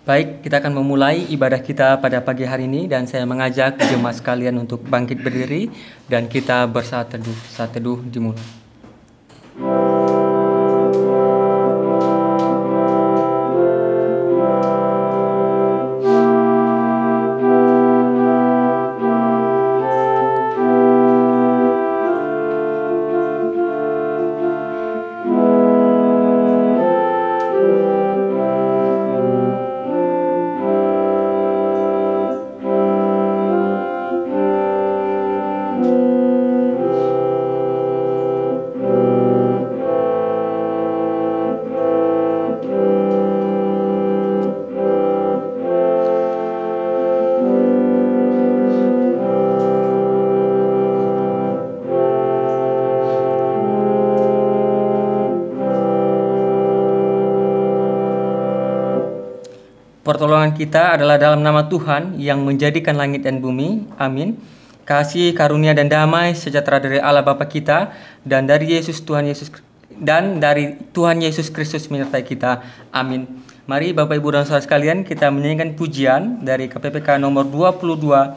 Baik, kita akan memulai ibadah kita pada pagi hari ini dan saya mengajak jemaat sekalian untuk bangkit berdiri dan kita bersaat teduh. Saat teduh dimulai. Pertolongan kita adalah dalam nama Tuhan yang menjadikan langit dan bumi. Amin. Kasih, karunia dan damai sejahtera dari Allah Bapa kita dan dari Tuhan Yesus Kristus menyertai kita. Amin. Mari Bapak Ibu dan Saudara sekalian, kita menyanyikan pujian dari KPPK nomor 22,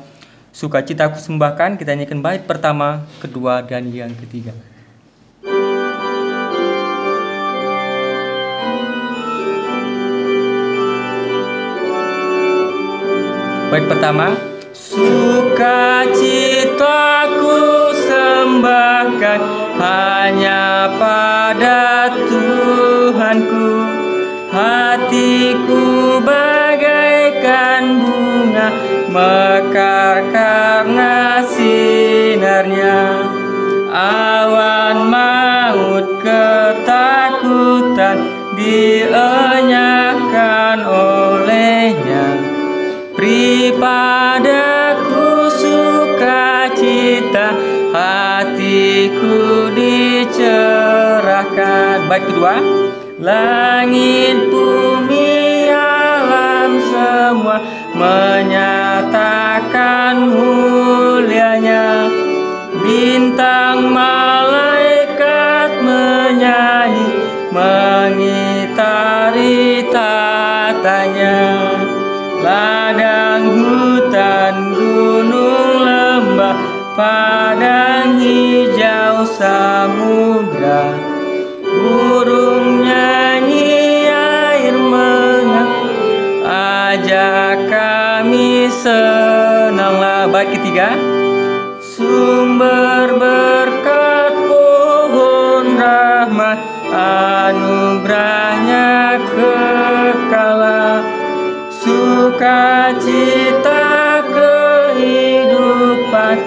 Sukacita Ku Sembahkan. Kita nyanyikan bait pertama, kedua dan yang ketiga. Bait pertama, sukacitaku sembahkan hanya pada Tuhanku, hatiku bagaikan bunga mekar karena sinarnya. Awan maut ketakutan dienyahkan olehnya. Padaku sukacita, hatiku dicerahkan. Bait kedua, langit bumi alam semua menyatakan mulianya. Bintang malaikat menyanyi mengitari tatanya. Ladang, hutan, gunung, lembah, padang hijau, samudra, burung nyanyi, air mengalir, ajak kami senanglah. Bait ketiga, sumber berkat, pohon rahmat, anugerahnya kekal. Sukacita kehidupan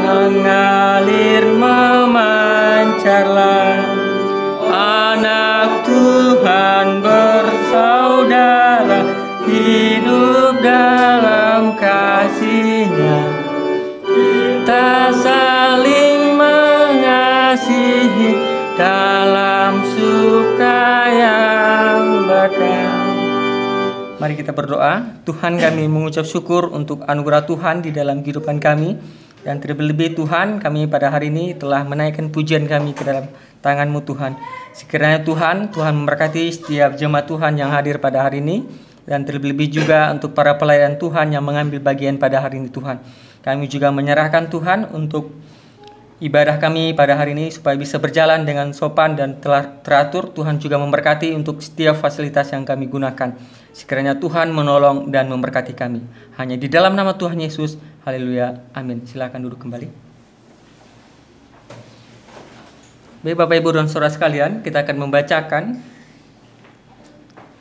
mengalir memancarlah. Anak Tuhan bersaudara hidup dalam kasih-Nya. Kita saling mengasihi dalam suka yang bakal. Mari kita berdoa. Tuhan, kami mengucap syukur untuk anugerah Tuhan di dalam kehidupan kami. Dan terlebih Tuhan, kami pada hari ini telah menaikkan pujian kami ke dalam tangan-Mu Tuhan. Sekiranya Tuhan memberkati setiap jemaat Tuhan yang hadir pada hari ini. Dan terlebih juga untuk para pelayan Tuhan yang mengambil bagian pada hari ini Tuhan. Kami juga menyerahkan Tuhan untuk ibadah kami pada hari ini supaya bisa berjalan dengan sopan dan telah teratur. Tuhan juga memberkati untuk setiap fasilitas yang kami gunakan. Sekiranya Tuhan menolong dan memberkati kami. Hanya di dalam nama Tuhan Yesus. Haleluya. Amin. Silakan duduk kembali. Baik Bapak Ibu dan Saudara sekalian, kita akan membacakan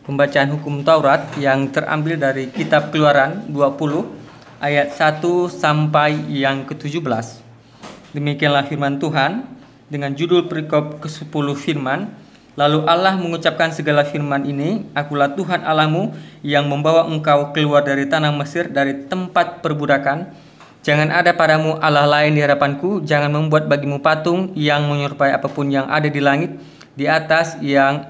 pembacaan hukum Taurat yang terambil dari kitab Keluaran 20 ayat 1 sampai yang ke-17. Demikianlah firman Tuhan dengan judul perikop ke-10 firman. Lalu Allah mengucapkan segala firman ini, Akulah Tuhan Allahmu yang membawa engkau keluar dari tanah Mesir, dari tempat perbudakan. Jangan ada padamu Allah lain di hadapanku, jangan membuat bagimu patung yang menyerupai apapun yang ada di langit, di atas, yang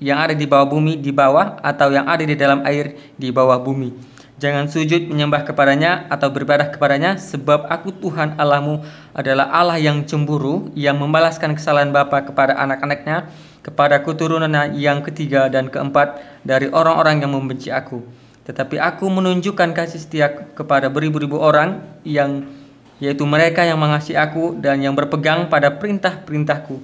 ada di bawah bumi, di bawah, atau yang ada di dalam air di bawah bumi. Jangan sujud menyembah kepadanya atau beribadah kepadanya, sebab aku Tuhan Allahmu adalah Allah yang cemburu, yang membalaskan kesalahan bapa kepada anak-anaknya, kepada keturunannya yang ketiga dan keempat dari orang-orang yang membenci aku, tetapi aku menunjukkan kasih setia kepada beribu-ribu orang yaitu mereka yang mengasihi aku dan yang berpegang pada perintah-perintahku.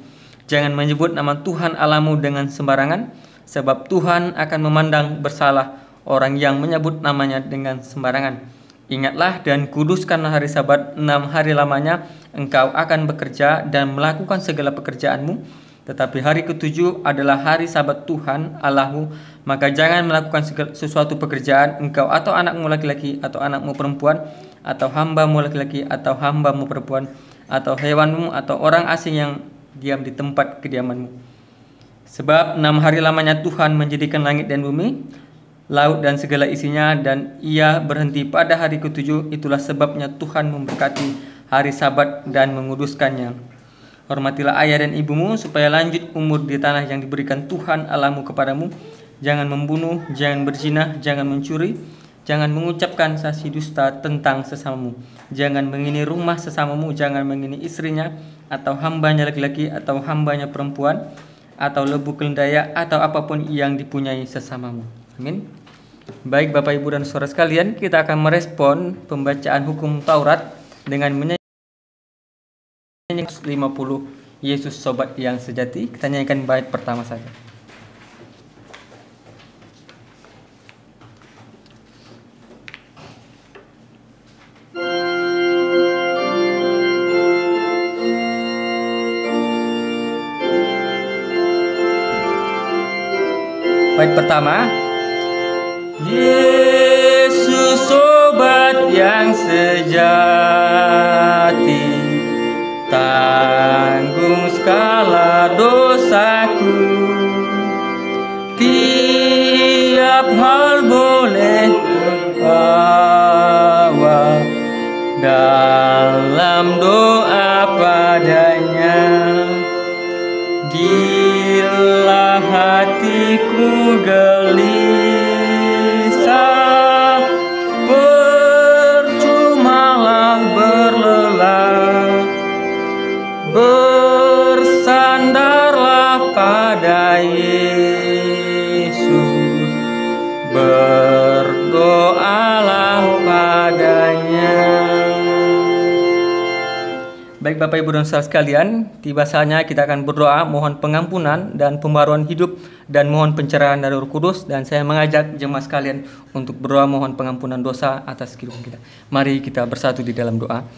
Jangan menyebut nama Tuhan Allahmu dengan sembarangan, sebab Tuhan akan memandang bersalah orang yang menyebut namanya dengan sembarangan. Ingatlah dan kuduskanlah hari Sabat, 6 hari lamanya engkau akan bekerja dan melakukan segala pekerjaanmu. Tetapi hari ke-7 adalah hari Sabat Tuhan Allahmu, maka jangan melakukan sesuatu pekerjaan engkau atau anakmu laki-laki atau anakmu perempuan atau hambamu laki-laki atau hambamu perempuan atau hewanmu atau orang asing yang diam di tempat kediamanmu. Sebab 6 hari lamanya Tuhan menjadikan langit dan bumi, laut dan segala isinya, dan ia berhenti pada hari ke-7. Itulah sebabnya Tuhan memberkati hari Sabat dan menguduskannya. Hormatilah ayah dan ibumu supaya lanjut umur di tanah yang diberikan Tuhan Allahmu kepadamu. Jangan membunuh, jangan berzina, jangan mencuri, jangan mengucapkan saksi dusta tentang sesamamu, jangan mengini rumah sesamamu, jangan mengini istrinya atau hambanya laki-laki atau hambanya perempuan atau lebu keledai atau apapun yang dipunyai sesamamu. Amin. Baik Bapak Ibu dan Saudara sekalian, kita akan merespon pembacaan hukum Taurat dengan menyanyi 50 Yesus Sobat yang Sejati. Kita nyanyikan bait pertama saja. Bait pertama, Yesus Sobat yang sejati, tanggung segala dosaku, tiap hal boleh bawa dalam doa padanya. Bila hatiku gelisah, percumalah berlelah, bersandarlah pada Yesus, berdoalah padanya. Baik Bapak Ibu dan Saudara sekalian, tiba saatnya kita akan berdoa mohon pengampunan dan pembaruan hidup dan mohon pencerahan dari Roh Kudus, dan saya mengajak jemaat sekalian untuk berdoa mohon pengampunan dosa atas kehidupan kita. Mari kita bersatu di dalam doa.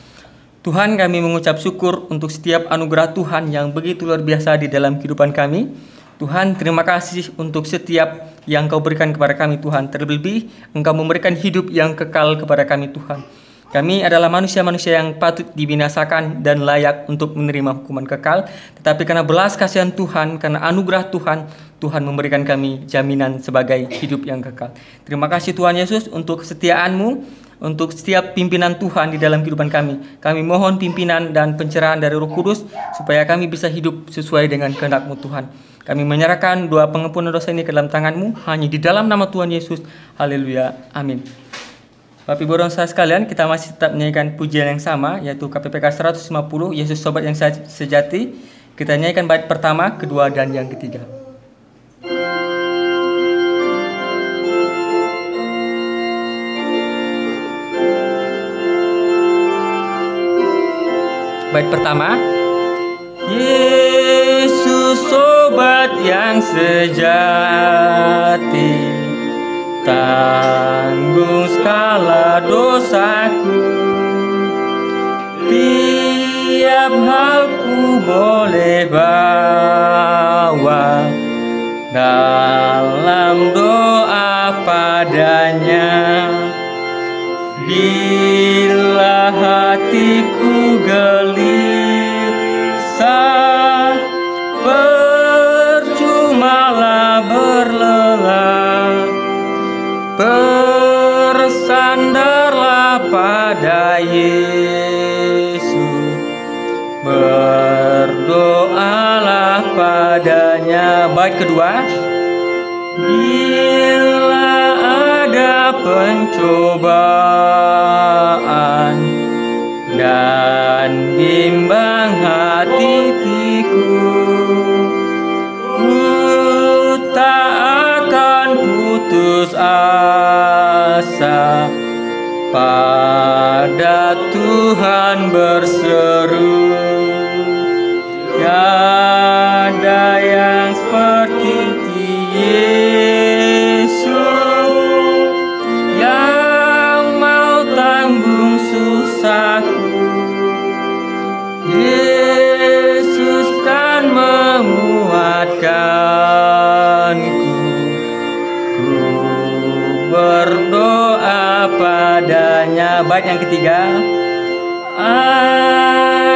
Tuhan, kami mengucap syukur untuk setiap anugerah Tuhan yang begitu luar biasa di dalam kehidupan kami. Tuhan, terima kasih untuk setiap yang Kau berikan kepada kami Tuhan. Terlebih Engkau memberikan hidup yang kekal kepada kami Tuhan. Kami adalah manusia-manusia yang patut dibinasakan dan layak untuk menerima hukuman kekal. Tetapi karena belas kasihan Tuhan, karena anugerah Tuhan, Tuhan memberikan kami jaminan sebagai hidup yang kekal. Terima kasih Tuhan Yesus untuk kesetiaan-Mu, untuk setiap pimpinan Tuhan di dalam kehidupan kami. Kami mohon pimpinan dan pencerahan dari Roh Kudus supaya kami bisa hidup sesuai dengan kehendak-Mu Tuhan. Kami menyerahkan doa pengampunan dosa ini ke dalam tangan-Mu, hanya di dalam nama Tuhan Yesus. Haleluya. Amin. Bapak Ibu dan Saudara sekalian, kita masih tetap menyanyikan pujian yang sama, yaitu KPPK 150 Yesus Sobat yang Sejati. Kita nyanyikan bait pertama, kedua, dan yang ketiga. Bait pertama, Yesus Sobat yang sejati, tanggung segala dosaku, tiap hal ku boleh bawa dalam doa padanya. Bila hatiku gelisah, percumalah berlelah, bersandarlah pada Yesus, berdoalah padanya. Bait kedua, bila ada pencobaan dan bimbang hatiku, ku tak akan putus asa pada Tuhan berseru. Tiada yang seperti Yesus yang mau tanggung susahku. Yesus kan menguatkanku. Ku berdoa padanya. Bait yang ketiga.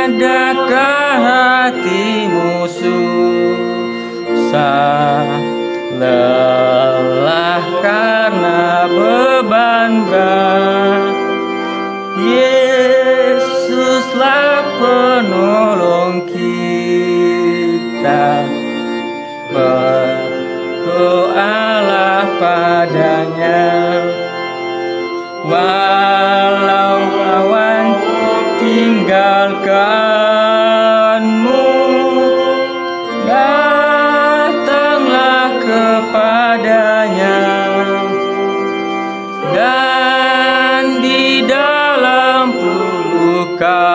Adakah hatimu susah, lelah karena beban berat? Yesuslah penolong kita. Berdoalah padanya. Walau lawan tinggalkanmu, datanglah kepadanya, dan di dalam pelukannya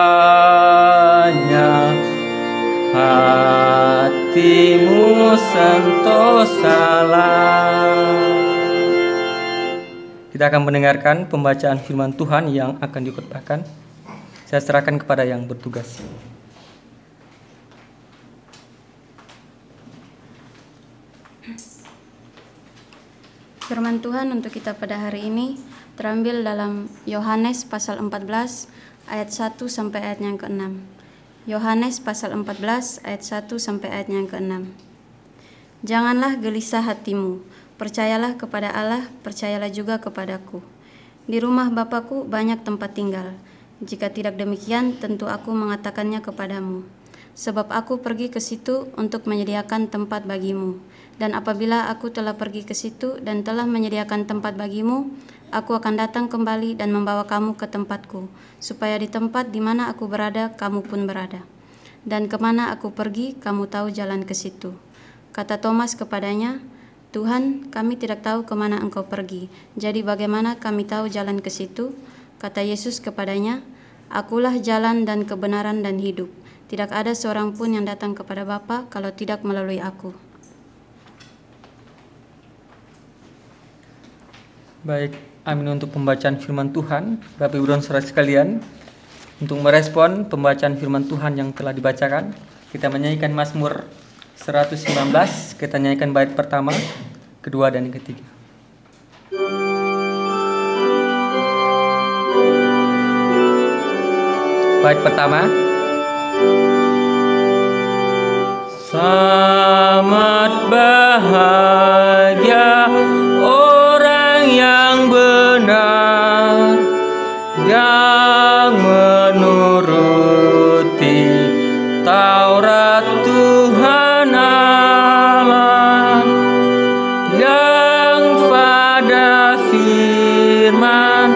hatimu sentosalah. Kita akan mendengarkan pembacaan firman Tuhan yang akan dikhotbahkan. Saya serahkan kepada yang bertugas. Firman Tuhan untuk kita pada hari ini terambil dalam Yohanes pasal 14 ayat 1 sampai ayat yang ke-6. Yohanes pasal 14 ayat 1 sampai ayat yang ke-6. Janganlah gelisah hatimu, percayalah kepada Allah, percayalah juga kepadaku. Di rumah Bapa-Ku banyak tempat tinggal. Jika tidak demikian, tentu aku mengatakannya kepadamu. Sebab aku pergi ke situ untuk menyediakan tempat bagimu. Dan apabila aku telah pergi ke situ dan telah menyediakan tempat bagimu, aku akan datang kembali dan membawa kamu ke tempatku, supaya di tempat di mana aku berada, kamu pun berada. Dan kemana aku pergi, kamu tahu jalan ke situ. Kata Thomas kepadanya, Tuhan, kami tidak tahu kemana engkau pergi. Jadi bagaimana kami tahu jalan ke situ? Kata Yesus kepadanya, Akulah jalan dan kebenaran dan hidup. Tidak ada seorang pun yang datang kepada Bapa kalau tidak melalui aku. Baik, amin untuk pembacaan firman Tuhan. Bapak Ibu dan Saudara sekalian, untuk merespon pembacaan firman Tuhan yang telah dibacakan, kita menyanyikan Mazmur 119. Kita nyanyikan bait pertama, kedua, dan yang ketiga. Bait pertama. Selamat bahagia orang yang benar, yang menuruti Taurat Tuhan Allah, yang pada firman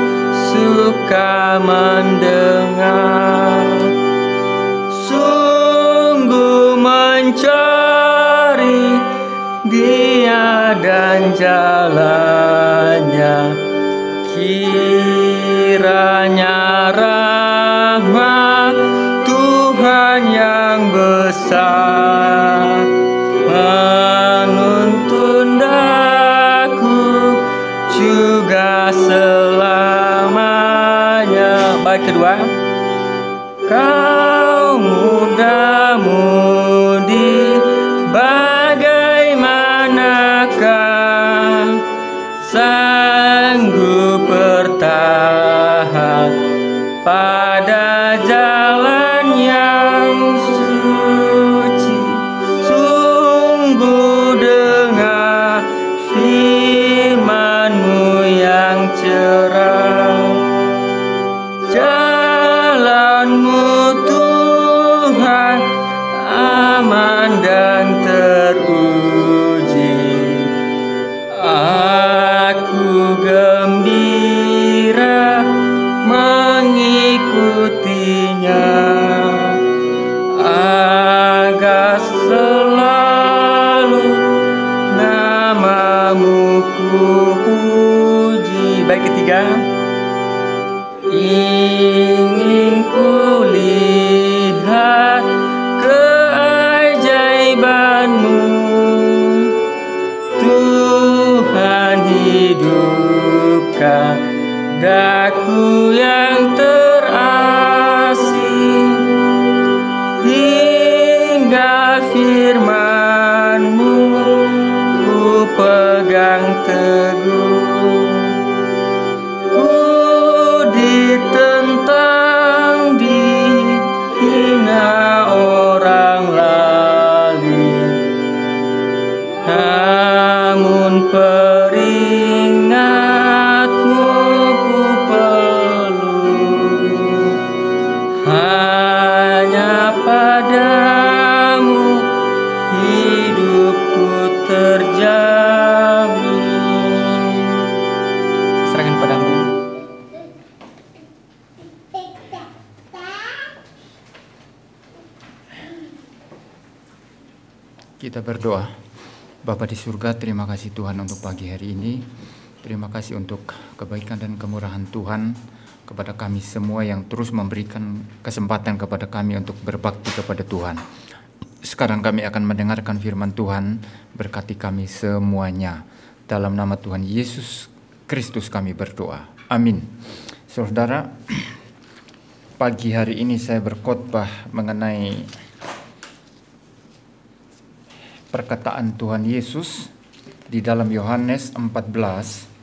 suka mendengar, sungguh mencari Dia dan jalannya. Kiranya rahmat Tuhan yang besar menuntun daku juga selamanya. Baik, kedua. Kau muda-mudi, bagaimanakah sanggup bertahan pada jalan yang suci? Sungguh dengar firman-Mu yang cerah, jalan-Mu Tuhan aman dan teruji. Aku gembira mengikutinya, agar selalu nama-Mu ku puji. Baik, ketiga. ingin kulihat keajaiban-Mu. Tuhan, hidupkan daku yang terasing hingga firman-Mu ku pegang teguh. Ku ditentang, dihina orang lalim, namun peringat-Mu ku peluk. Hanya padamu hidupku terjamin. Serahkan padamu. Kita berdoa. Bapa di surga, terima kasih Tuhan untuk pagi hari ini. Terima kasih untuk kebaikan dan kemurahan Tuhan kepada kami semua yang terus memberikan kesempatan kepada kami untuk berbakti kepada Tuhan. Sekarang kami akan mendengarkan firman Tuhan, berkati kami semuanya. Dalam nama Tuhan Yesus Kristus kami berdoa. Amin. Saudara, pagi hari ini saya berkhotbah mengenai perkataan Tuhan Yesus di dalam Yohanes 14.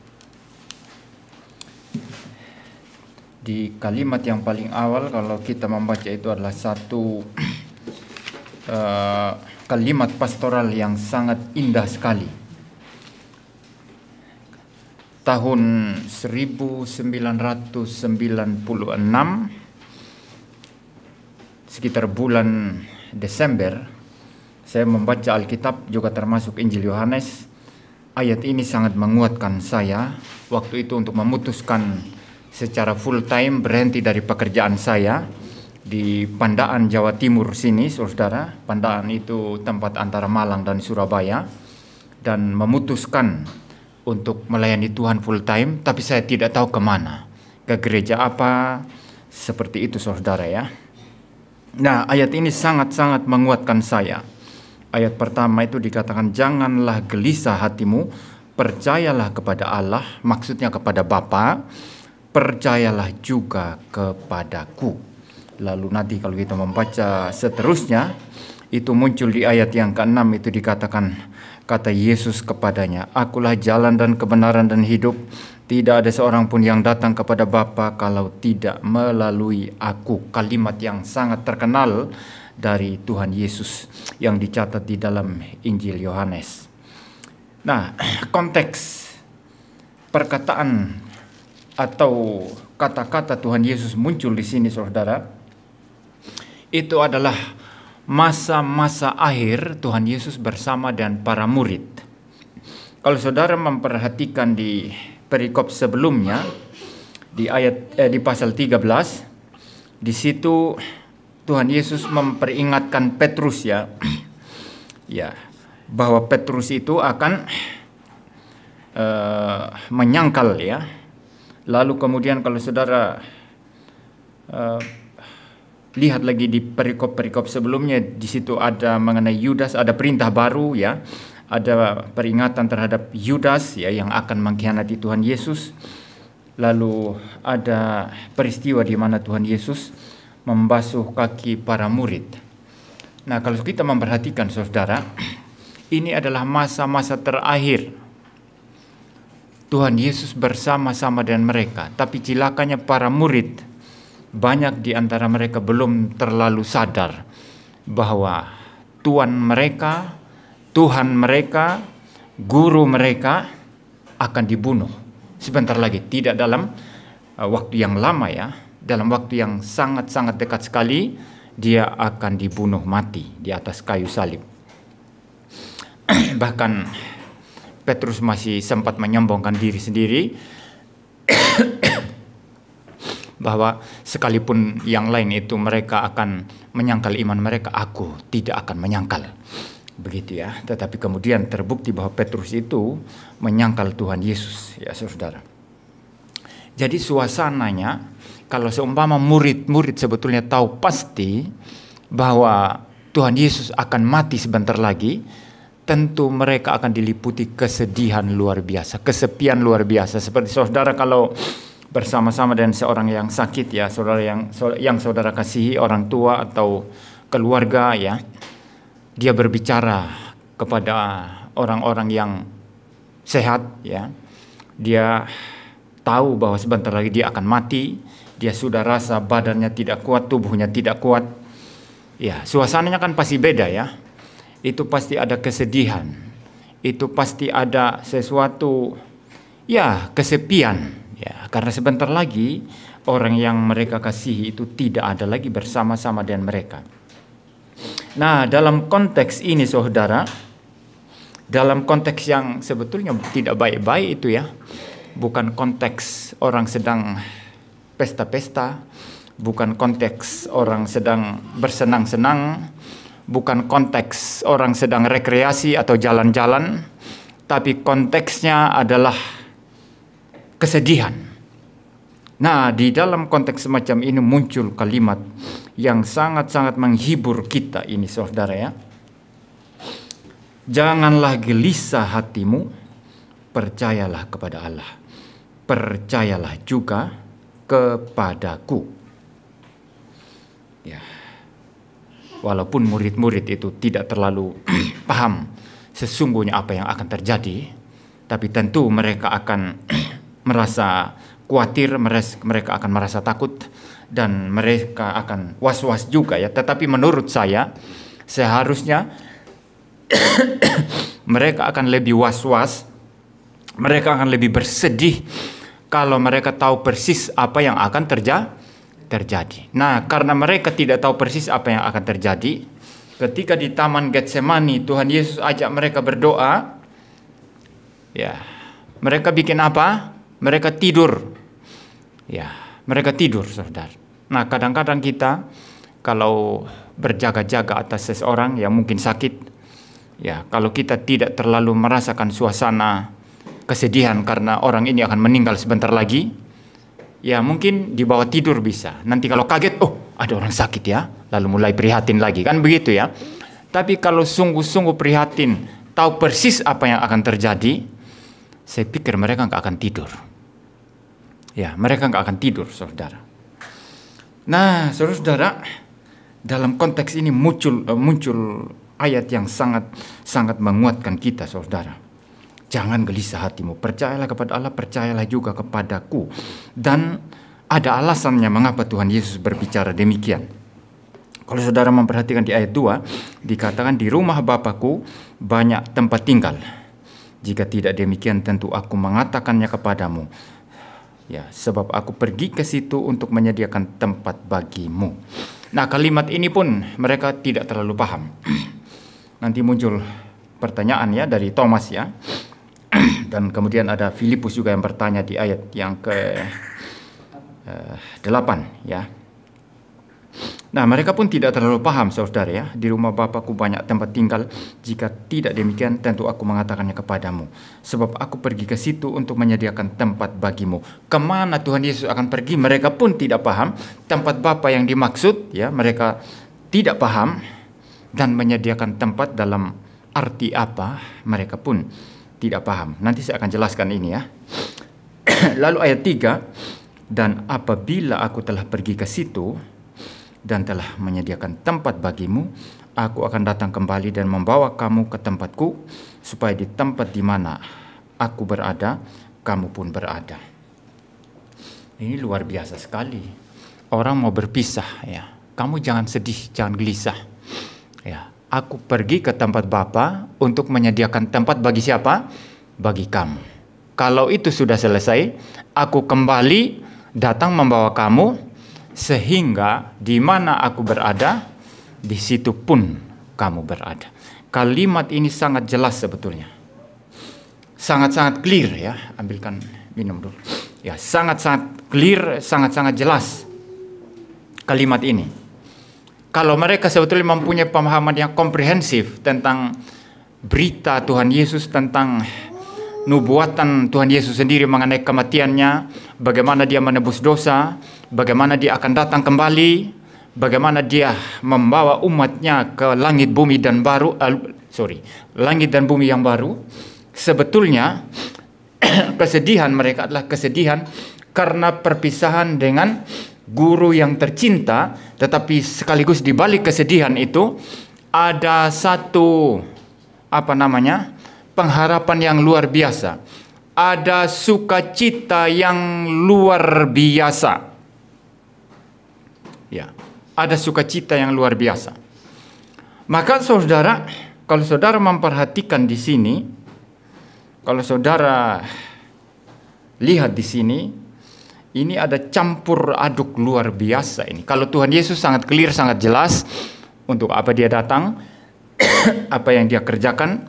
Di kalimat yang paling awal, kalau kita membaca, itu adalah satu kalimat pastoral yang sangat indah sekali. Tahun 1996, sekitar bulan Desember, saya membaca Alkitab, juga termasuk Injil Yohanes. Ayat ini sangat menguatkan saya waktu itu untuk memutuskan secara full time berhenti dari pekerjaan saya di Pandaan, Jawa Timur sini, saudara. Pandaan itu tempat antara Malang dan Surabaya, dan memutuskan untuk melayani Tuhan full time, tapi saya tidak tahu kemana, ke gereja apa, seperti itu, saudara ya. Nah, ayat ini sangat-sangat menguatkan saya. Ayat pertama itu dikatakan, janganlah gelisah hatimu, percayalah kepada Allah, maksudnya kepada Bapa, percayalah juga kepadaku. Lalu nanti kalau kita membaca seterusnya, itu muncul di ayat yang ke-6, itu dikatakan, kata Yesus kepadanya, akulah jalan dan kebenaran dan hidup, tidak ada seorang pun yang datang kepada Bapa kalau tidak melalui aku. Kalimat yang sangat terkenal dari Tuhan Yesus yang dicatat di dalam Injil Yohanes. Nah, konteks perkataan atau kata-kata Tuhan Yesus muncul di sini, saudara, itu adalah masa-masa akhir Tuhan Yesus bersama dan para murid. Kalau saudara memperhatikan di perikop sebelumnya, di pasal 13, di situ Tuhan Yesus memperingatkan Petrus ya, bahwa Petrus itu akan menyangkal ya. Lalu kemudian kalau saudara lihat lagi di perikop-perikop sebelumnya, di situ ada mengenai Yudas, ada perintah baru ya, ada peringatan terhadap Yudas ya yang akan mengkhianati Tuhan Yesus. Lalu ada peristiwa di mana Tuhan Yesus membasuh kaki para murid. Nah, kalau kita memperhatikan saudara, ini adalah masa-masa terakhir Tuhan Yesus bersama-sama dengan mereka. Tapi celakanya para murid, banyak di antara mereka belum terlalu sadar bahwa Tuhan mereka, guru mereka akan dibunuh sebentar lagi. Tidak dalam waktu yang lama ya, dalam waktu yang sangat-sangat dekat sekali, dia akan dibunuh mati di atas kayu salib. Bahkan Petrus masih sempat menyombongkan diri sendiri bahwa sekalipun yang lain itu mereka akan menyangkal iman mereka, aku tidak akan menyangkal. Begitu ya. Tetapi kemudian terbukti bahwa Petrus itu menyangkal Tuhan Yesus ya saudara. Jadi suasananya kalau seumpama murid-murid sebetulnya tahu pasti bahwa Tuhan Yesus akan mati sebentar lagi, tentu mereka akan diliputi kesedihan luar biasa, kesepian luar biasa. Seperti saudara kalau bersama-sama dengan seorang yang sakit ya, saudara yang saudara kasihi, orang tua atau keluarga ya, dia berbicara kepada orang-orang yang sehat ya, dia tahu bahwa sebentar lagi dia akan mati, dia sudah rasa badannya tidak kuat, tubuhnya tidak kuat ya, suasananya kan pasti beda ya. Itu pasti ada kesedihan, itu pasti ada sesuatu ya, kesepian ya, karena sebentar lagi orang yang mereka kasihi itu tidak ada lagi bersama-sama dengan mereka. Nah, dalam konteks ini saudara, dalam konteks yang sebetulnya tidak baik-baik itu ya, bukan konteks orang sedang pesta-pesta, bukan konteks orang sedang bersenang-senang, bukan konteks orang sedang rekreasi atau jalan-jalan, tapi konteksnya adalah kesedihan. Nah, di dalam konteks semacam ini muncul kalimat yang sangat-sangat menghibur kita ini saudara ya. Janganlah gelisah hatimu, percayalah kepada Allah, percayalah juga kepadaku. Ya. Walaupun murid-murid itu tidak terlalu paham sesungguhnya apa yang akan terjadi, tapi tentu mereka akan merasa khawatir, mereka akan merasa takut, dan mereka akan was-was juga ya. Tetapi menurut saya seharusnya mereka akan lebih was-was, mereka akan lebih bersedih kalau mereka tahu persis apa yang akan terjadi. Nah, karena mereka tidak tahu persis apa yang akan terjadi, ketika di Taman Getsemani Tuhan Yesus ajak mereka berdoa, ya, mereka bikin apa? Mereka tidur. Ya, mereka tidur, saudara. Nah, kadang-kadang kita kalau berjaga-jaga atas seseorang yang mungkin sakit, ya, kalau kita tidak terlalu merasakan suasana kesedihan karena orang ini akan meninggal sebentar lagi, ya mungkin di bawah tidur bisa. Nanti kalau kaget, oh ada orang sakit ya, lalu mulai prihatin lagi, kan begitu ya. Tapi kalau sungguh-sungguh prihatin, tahu persis apa yang akan terjadi, saya pikir mereka nggak akan tidur. Ya, mereka nggak akan tidur, saudara. Nah, saudara, dalam konteks ini muncul ayat yang sangat menguatkan kita, saudara. Jangan gelisah hatimu, percayalah kepada Allah, percayalah juga kepadaku. Dan ada alasannya mengapa Tuhan Yesus berbicara demikian. Kalau saudara memperhatikan di ayat 2, dikatakan di rumah Bapakku banyak tempat tinggal. Jika tidak demikian tentu aku mengatakannya kepadamu. Ya, sebab aku pergi ke situ untuk menyediakan tempat bagimu. Nah, kalimat ini pun mereka tidak terlalu paham. Nanti muncul pertanyaan ya dari Thomas ya. Dan kemudian ada Filipus juga yang bertanya di ayat yang ke-8 ya. Nah, mereka pun tidak terlalu paham, saudara ya. Di rumah Bapakku banyak tempat tinggal. Jika tidak demikian, tentu aku mengatakannya kepadamu. Sebab aku pergi ke situ untuk menyediakan tempat bagimu. Kemana Tuhan Yesus akan pergi? Mereka pun tidak paham. Tempat Bapa yang dimaksud, ya, mereka tidak paham. Dan menyediakan tempat dalam arti apa? Mereka pun tidak paham. Nanti saya akan jelaskan ini ya. Lalu ayat 3. Dan apabila aku telah pergi ke situ dan telah menyediakan tempat bagimu, aku akan datang kembali dan membawa kamu ke tempatku, supaya di tempat di mana aku berada, kamu pun berada. Ini luar biasa sekali. Orang mau berpisah ya. Kamu jangan sedih, jangan gelisah. Ya, aku pergi ke tempat Bapa untuk menyediakan tempat bagi siapa? Bagi kamu. Kalau itu sudah selesai, aku kembali datang membawa kamu, sehingga di mana aku berada, di situ pun kamu berada. Kalimat ini sangat jelas sebetulnya. Sangat-sangat clear ya. Ambilkan minum dulu. Ya, sangat-sangat clear, sangat-sangat jelas kalimat ini. Kalau mereka sebetulnya mempunyai pemahaman yang komprehensif tentang berita Tuhan Yesus, tentang nubuatan Tuhan Yesus sendiri mengenai kematiannya, bagaimana dia menebus dosa, bagaimana dia akan datang kembali, bagaimana dia membawa umatnya ke langit bumi dan baru, langit dan bumi yang baru. Sebetulnya kesedihan mereka adalah kesedihan karena perpisahan dengan guru yang tercinta, tetapi sekaligus di balik kesedihan itu ada satu pengharapan yang luar biasa. Ada sukacita yang luar biasa. Ya, ada sukacita yang luar biasa. Maka saudara, kalau saudara memperhatikan di sini, kalau saudara lihat di sini, ini ada campur aduk luar biasa ini. Kalau Tuhan Yesus sangat clear, sangat jelas untuk apa dia datang, apa yang dia kerjakan,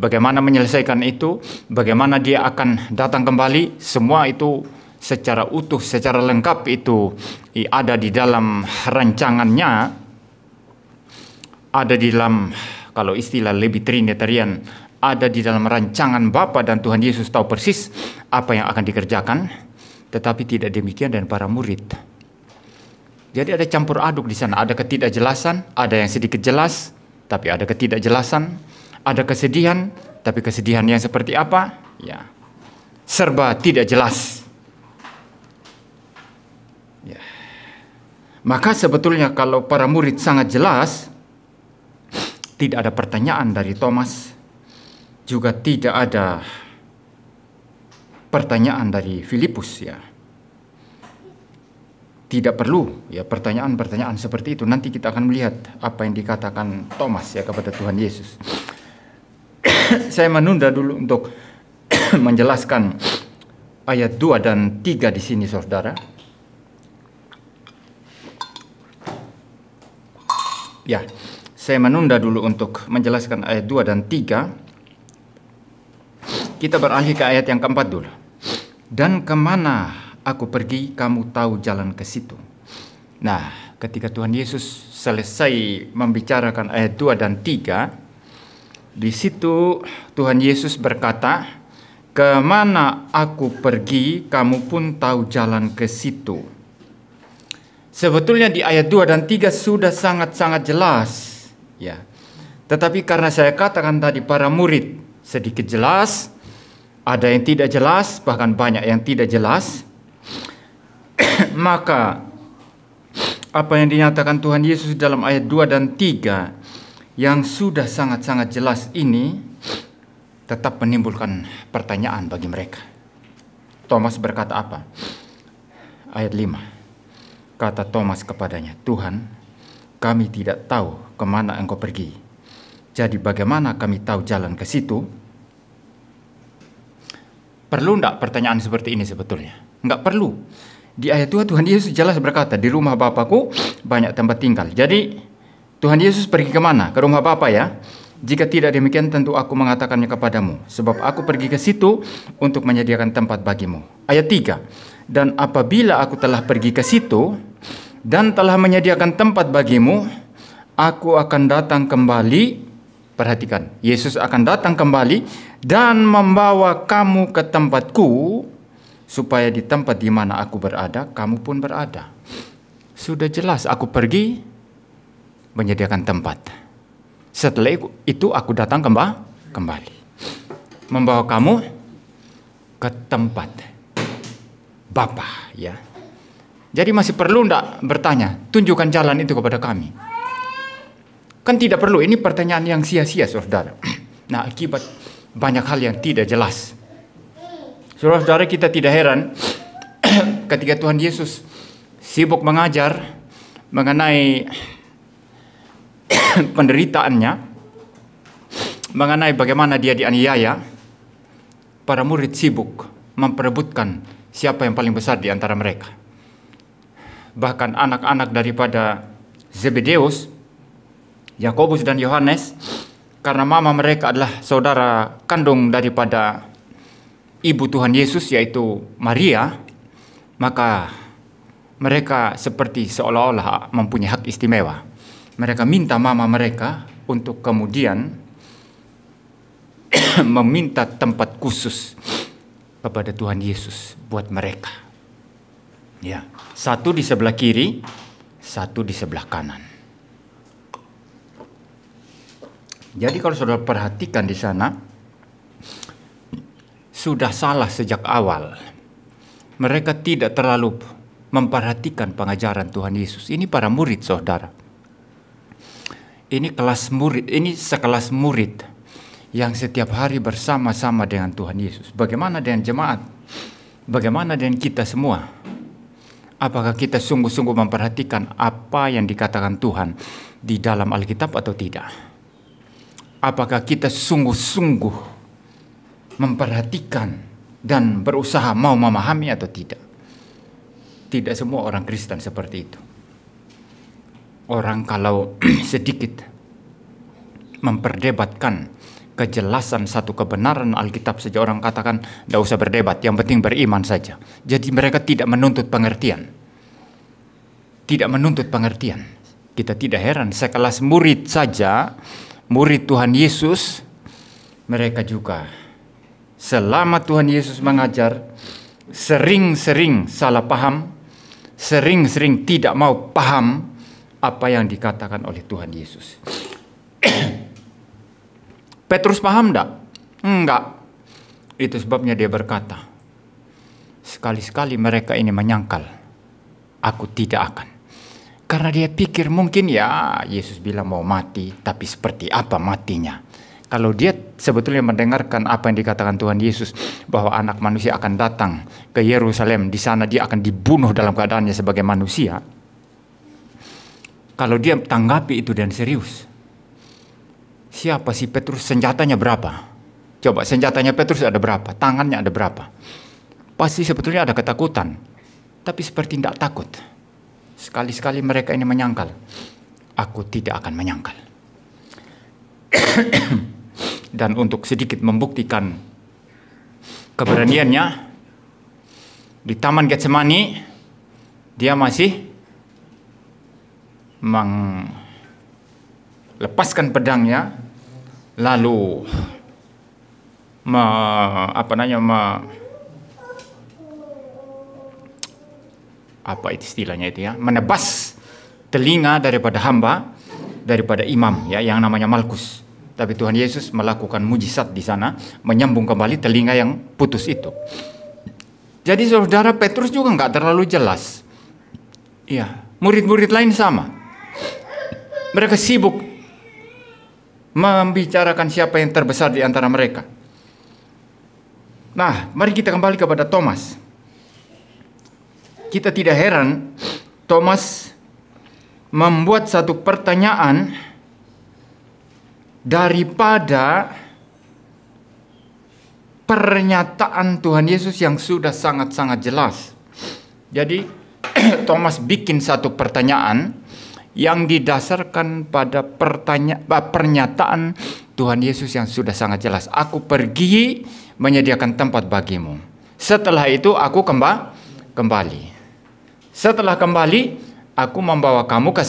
bagaimana menyelesaikan itu, bagaimana dia akan datang kembali, semua itu secara utuh, secara lengkap itu ada di dalam rancangannya, ada di dalam, kalau istilah lebih Trinitarian, ada di dalam rancangan Bapa, dan Tuhan Yesus tahu persis apa yang akan dikerjakan. Tetapi tidak demikian dan para murid. Jadi ada campur aduk di sana, ada ketidakjelasan, ada yang sedikit jelas, tapi ada ketidakjelasan, ada kesedihan, tapi kesedihan yang seperti apa? Ya, serba tidak jelas. Ya. Maka sebetulnya kalau para murid sangat jelas, tidak ada pertanyaan dari Thomas, juga tidak ada pertanyaan dari Filipus, ya. Tidak perlu ya pertanyaan-pertanyaan seperti itu. Nanti kita akan melihat apa yang dikatakan Thomas ya kepada Tuhan Yesus. Saya menunda dulu untuk menjelaskan ayat 2 dan 3 di sini, saudara. Ya, saya menunda dulu untuk menjelaskan ayat 2 dan 3. Kita beralih ke ayat yang keempat dulu. Dan kemana aku pergi, kamu tahu jalan ke situ. Nah, ketika Tuhan Yesus selesai membicarakan ayat 2 dan 3, di situ Tuhan Yesus berkata, kemana aku pergi, kamu pun tahu jalan ke situ. Sebetulnya di ayat 2 dan 3 sudah sangat-sangat jelas, ya. Tetapi karena saya katakan tadi para murid sedikit jelas, ada yang tidak jelas, bahkan banyak yang tidak jelas, maka apa yang dinyatakan Tuhan Yesus dalam ayat 2 dan 3 yang sudah sangat-sangat jelas ini tetap menimbulkan pertanyaan bagi mereka. Thomas berkata apa? Ayat 5. Kata Thomas kepadanya, Tuhan, kami tidak tahu kemana engkau pergi. Jadi bagaimana kami tahu jalan ke situ? Perlu enggak pertanyaan seperti ini sebetulnya? Enggak perlu. Di ayat 2 Tuhan Yesus jelas berkata, di rumah Bapakku banyak tempat tinggal. Jadi Tuhan Yesus pergi kemana? Ke rumah Bapa, ya. Jika tidak demikian tentu aku mengatakannya kepadamu. Sebab aku pergi ke situ untuk menyediakan tempat bagimu. Ayat 3. Dan apabila aku telah pergi ke situ dan telah menyediakan tempat bagimu, aku akan datang kembali. Perhatikan, Yesus akan datang kembali dan membawa kamu ke tempatku, supaya di tempat di mana aku berada, kamu pun berada. Sudah jelas, aku pergi menyediakan tempat. Setelah itu aku datang kembali, membawa kamu ke tempat Bapa, ya. Jadi masih perlu enggak bertanya, tunjukkan jalan itu kepada kami? Kan tidak perlu, ini pertanyaan yang sia-sia, saudara. Nah, akibat banyak hal yang tidak jelas. Saudara-saudara, kita tidak heran ketika Tuhan Yesus sibuk mengajar mengenai penderitaannya, mengenai bagaimana dia dianiaya, para murid sibuk memperebutkan siapa yang paling besar di antara mereka. Bahkan anak-anak daripada Zebedeus, Yakobus dan Yohanes, karena mama mereka adalah saudara kandung daripada ibu Tuhan Yesus, yaitu Maria, maka mereka seperti seolah-olah mempunyai hak istimewa. Mereka minta mama mereka untuk kemudian meminta tempat khusus kepada Tuhan Yesus buat mereka. Ya, satu di sebelah kiri, satu di sebelah kanan. Jadi kalau saudara perhatikan di sana, sudah salah sejak awal. Mereka tidak terlalu memperhatikan pengajaran Tuhan Yesus. Ini para murid, saudara. Ini kelas murid, ini sekelas murid yang setiap hari bersama-sama dengan Tuhan Yesus. Bagaimana dengan jemaat? Bagaimana dengan kita semua? Apakah kita sungguh-sungguh memperhatikan apa yang dikatakan Tuhan di dalam Alkitab atau tidak? Apakah kita sungguh-sungguh memperhatikan dan berusaha mau memahami atau tidak? Tidak semua orang Kristen seperti itu. Orang kalau sedikit memperdebatkan kejelasan satu kebenaran Alkitab saja, orang katakan tidak usah berdebat, yang penting beriman saja. Jadi mereka tidak menuntut pengertian. Tidak menuntut pengertian. Kita tidak heran sekelas murid saja, murid Tuhan Yesus, mereka juga selama Tuhan Yesus mengajar sering-sering salah paham, sering-sering tidak mau paham apa yang dikatakan oleh Tuhan Yesus. Petrus paham enggak? Enggak. Itu sebabnya dia berkata, sekali-sekali mereka ini menyangkal, aku tidak akan. Karena dia pikir mungkin ya Yesus bilang mau mati, tapi seperti apa matinya? Kalau dia sebetulnya mendengarkan apa yang dikatakan Tuhan Yesus, bahwa anak manusia akan datang ke Yerusalem, di sana dia akan dibunuh dalam keadaannya sebagai manusia. Kalau dia tanggapi itu dan serius, siapa sih Petrus? Senjatanya berapa? Coba senjatanya Petrus ada berapa? Tangannya ada berapa? Pasti sebetulnya ada ketakutan, tapi seperti tidak takut. Sekali-sekali mereka ini menyangkal, aku tidak akan menyangkal. Dan untuk sedikit membuktikan keberaniannya, di Taman Getsemani dia masih melepaskan pedangnya, lalu menebas telinga daripada hamba, daripada imam ya yang namanya Malkus. Tapi Tuhan Yesus melakukan mujizat di sana, menyambung kembali telinga yang putus itu. Jadi saudara, Petrus juga nggak terlalu jelas. Iya, murid-murid lain sama. Mereka sibuk membicarakan siapa yang terbesar di antara mereka. Nah, mari kita kembali kepada Thomas. Kita tidak heran Thomas membuat satu pertanyaan daripada pernyataan Tuhan Yesus yang sudah sangat-sangat jelas. Jadi Thomas bikin satu pertanyaan yang didasarkan pada pernyataan Tuhan Yesus yang sudah sangat jelas. Aku pergi menyediakan tempat bagimu. Setelah itu aku kembali. Setelah kembali, aku membawa kamu ke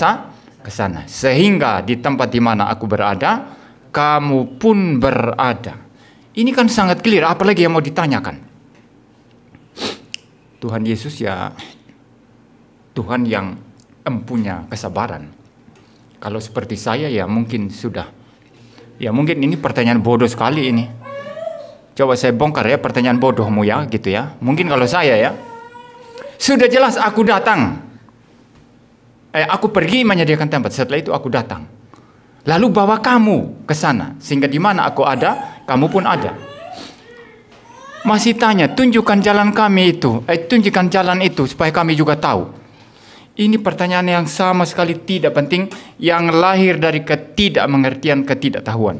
sana. Sehingga di tempat di mana aku berada, kamu pun berada. Ini kan sangat clear, apalagi yang mau ditanyakan. Tuhan Yesus ya, Tuhan yang empunya kesabaran. Kalau seperti saya ya mungkin sudah. Ya mungkin ini pertanyaan bodoh sekali ini. Coba saya bongkar ya pertanyaan bodohmu ya, gitu ya. Mungkin kalau saya ya, sudah jelas aku datang. Aku pergi menyediakan tempat. Setelah itu aku datang. Lalu bawa kamu ke sana. Sehingga di mana aku ada, kamu pun ada. Masih tanya, tunjukkan jalan kami itu. Tunjukkan jalan itu supaya kami juga tahu. Ini pertanyaan yang sama sekali tidak penting. Yang lahir dari ketidakmengertian, ketidaktahuan.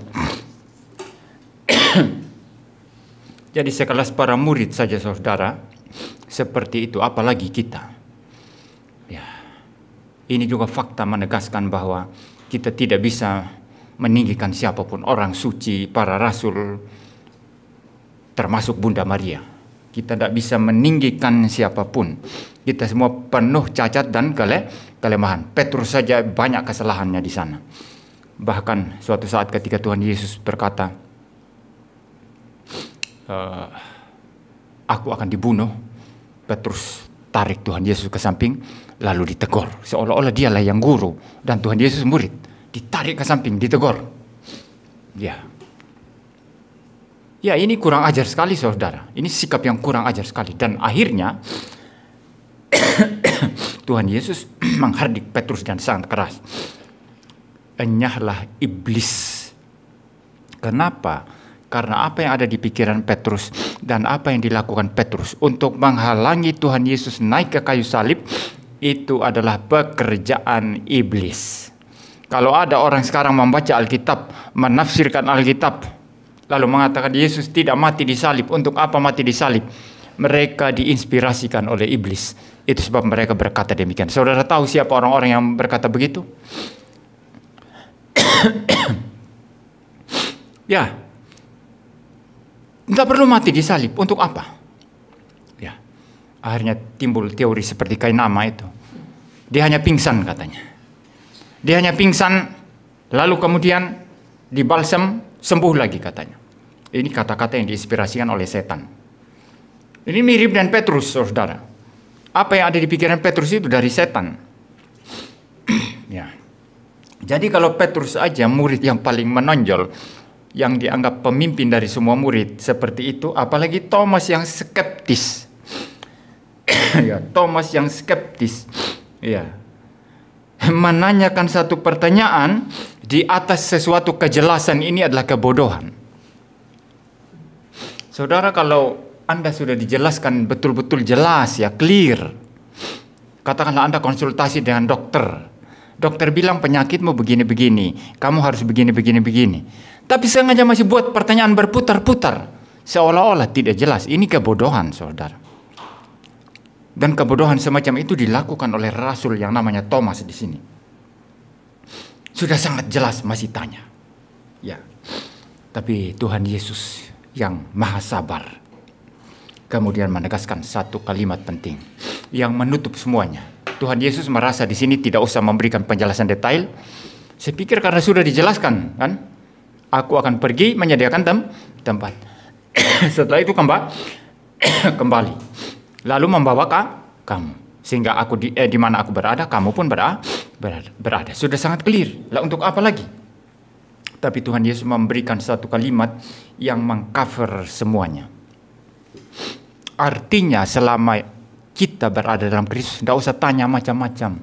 Jadi sekelas para murid saja saudara, seperti itu, apalagi kita. Ya, ini juga fakta menegaskan bahwa kita tidak bisa meninggikan siapapun, orang suci, para rasul, termasuk Bunda Maria. Kita tidak bisa meninggikan siapapun. Kita semua penuh cacat dan kelemahan. Petrus saja banyak kesalahannya di sana. Bahkan suatu saat ketika Tuhan Yesus berkata, aku akan dibunuh, Petrus tarik Tuhan Yesus ke samping, lalu ditegur. Seolah-olah dialah yang guru dan Tuhan Yesus murid. Ditarik ke samping, ditegur. Ya, ini kurang ajar sekali, saudara. Ini sikap yang kurang ajar sekali. Dan akhirnya Tuhan Yesus menghardik Petrus dan sangat keras. Enyahlah iblis. Kenapa? Karena apa yang ada di pikiran Petrus dan apa yang dilakukan Petrus untuk menghalangi Tuhan Yesus naik ke kayu salib, itu adalah pekerjaan iblis. Kalau ada orang sekarang membaca Alkitab, menafsirkan Alkitab, lalu mengatakan Yesus tidak mati di salib, untuk apa mati di salib? Mereka diinspirasikan oleh iblis. Itu sebab mereka berkata demikian. Saudara tahu siapa orang-orang yang berkata begitu? Ya, tidak perlu mati di salib. Untuk apa? Ya, akhirnya timbul teori seperti Kainama itu. Dia hanya pingsan katanya. Dia hanya pingsan, lalu kemudian dibalsam, sembuh lagi katanya. Ini kata-kata yang diinspirasikan oleh setan. Ini mirip dengan Petrus, saudara. Apa yang ada di pikiran Petrus itu dari setan. Ya. Jadi kalau Petrus aja murid yang paling menonjol, yang dianggap pemimpin dari semua murid seperti itu, apalagi Thomas yang skeptis. Ya, Thomas yang skeptis. Ya. Menanyakan satu pertanyaan di atas sesuatu kejelasan, ini adalah kebodohan. Saudara, kalau Anda sudah dijelaskan betul-betul jelas, ya, clear. Katakanlah Anda konsultasi dengan dokter. Dokter bilang penyakitmu begini-begini, kamu harus begini-begini-begini. Tapi sengaja masih buat pertanyaan berputar-putar, seolah-olah tidak jelas. Ini kebodohan, saudara. Dan kebodohan semacam itu dilakukan oleh rasul yang namanya Thomas di sini. Sudah sangat jelas masih tanya. Ya. Tapi Tuhan Yesus yang maha sabar kemudian menegaskan satu kalimat penting yang menutup semuanya. Tuhan Yesus merasa di sini tidak usah memberikan penjelasan detail. Saya pikir karena sudah dijelaskan, kan? Aku akan pergi menyediakan tempat. Setelah itu kembali. Lalu membawa kamu. Sehingga aku di mana aku berada, kamu pun berada. Sudah sangat clear. Lah untuk apa lagi? Tapi Tuhan Yesus memberikan satu kalimat yang mengcover semuanya. Artinya selama kita berada dalam Kristus, tidak usah tanya macam-macam.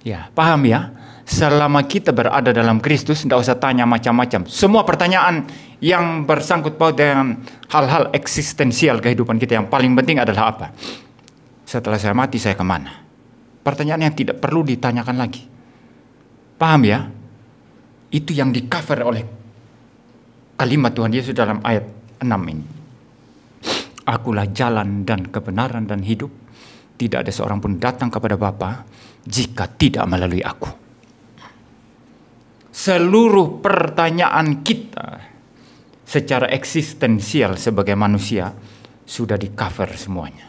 Ya, paham ya? Selama kita berada dalam Kristus, tidak usah tanya macam-macam. Semua pertanyaan yang bersangkut paut dengan hal-hal eksistensial kehidupan kita, yang paling penting adalah apa? Setelah saya mati, saya kemana? Pertanyaan yang tidak perlu ditanyakan lagi. Paham ya? Itu yang di-cover oleh kalimat Tuhan Yesus dalam ayat 6 ini. Akulah jalan dan kebenaran dan hidup. Tidak ada seorang pun datang kepada Bapa jika tidak melalui aku. Seluruh pertanyaan kita secara eksistensial sebagai manusia sudah di-cover semuanya.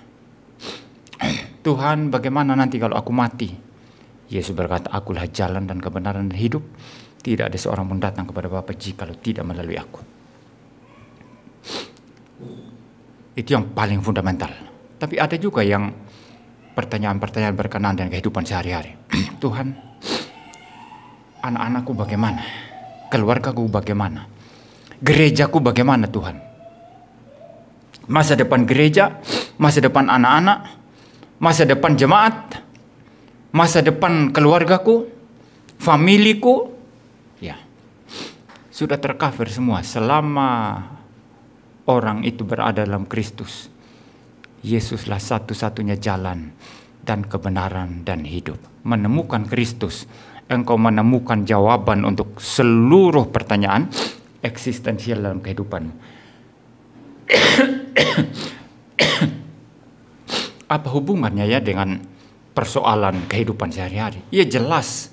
Tuhan, bagaimana nanti kalau aku mati? Yesus berkata, akulah jalan dan kebenaran dan hidup. Tidak ada seorang pun datang kepada Bapa jika tidak melalui aku. Itu yang paling fundamental. Tapi ada juga yang pertanyaan-pertanyaan berkenaan dengan kehidupan sehari-hari. Tuhan, anak-anakku bagaimana? Keluargaku bagaimana? Gerejaku bagaimana, Tuhan? Masa depan gereja, masa depan anak-anak, masa depan jemaat, masa depan keluargaku, familiku, ya, sudah tercover semua selama orang itu berada dalam Kristus. Yesuslah satu-satunya jalan dan kebenaran dan hidup. Menemukan Kristus, engkau menemukan jawaban untuk seluruh pertanyaan eksistensial dalam kehidupan. Apa hubungannya ya dengan persoalan kehidupan sehari-hari? Ya jelas.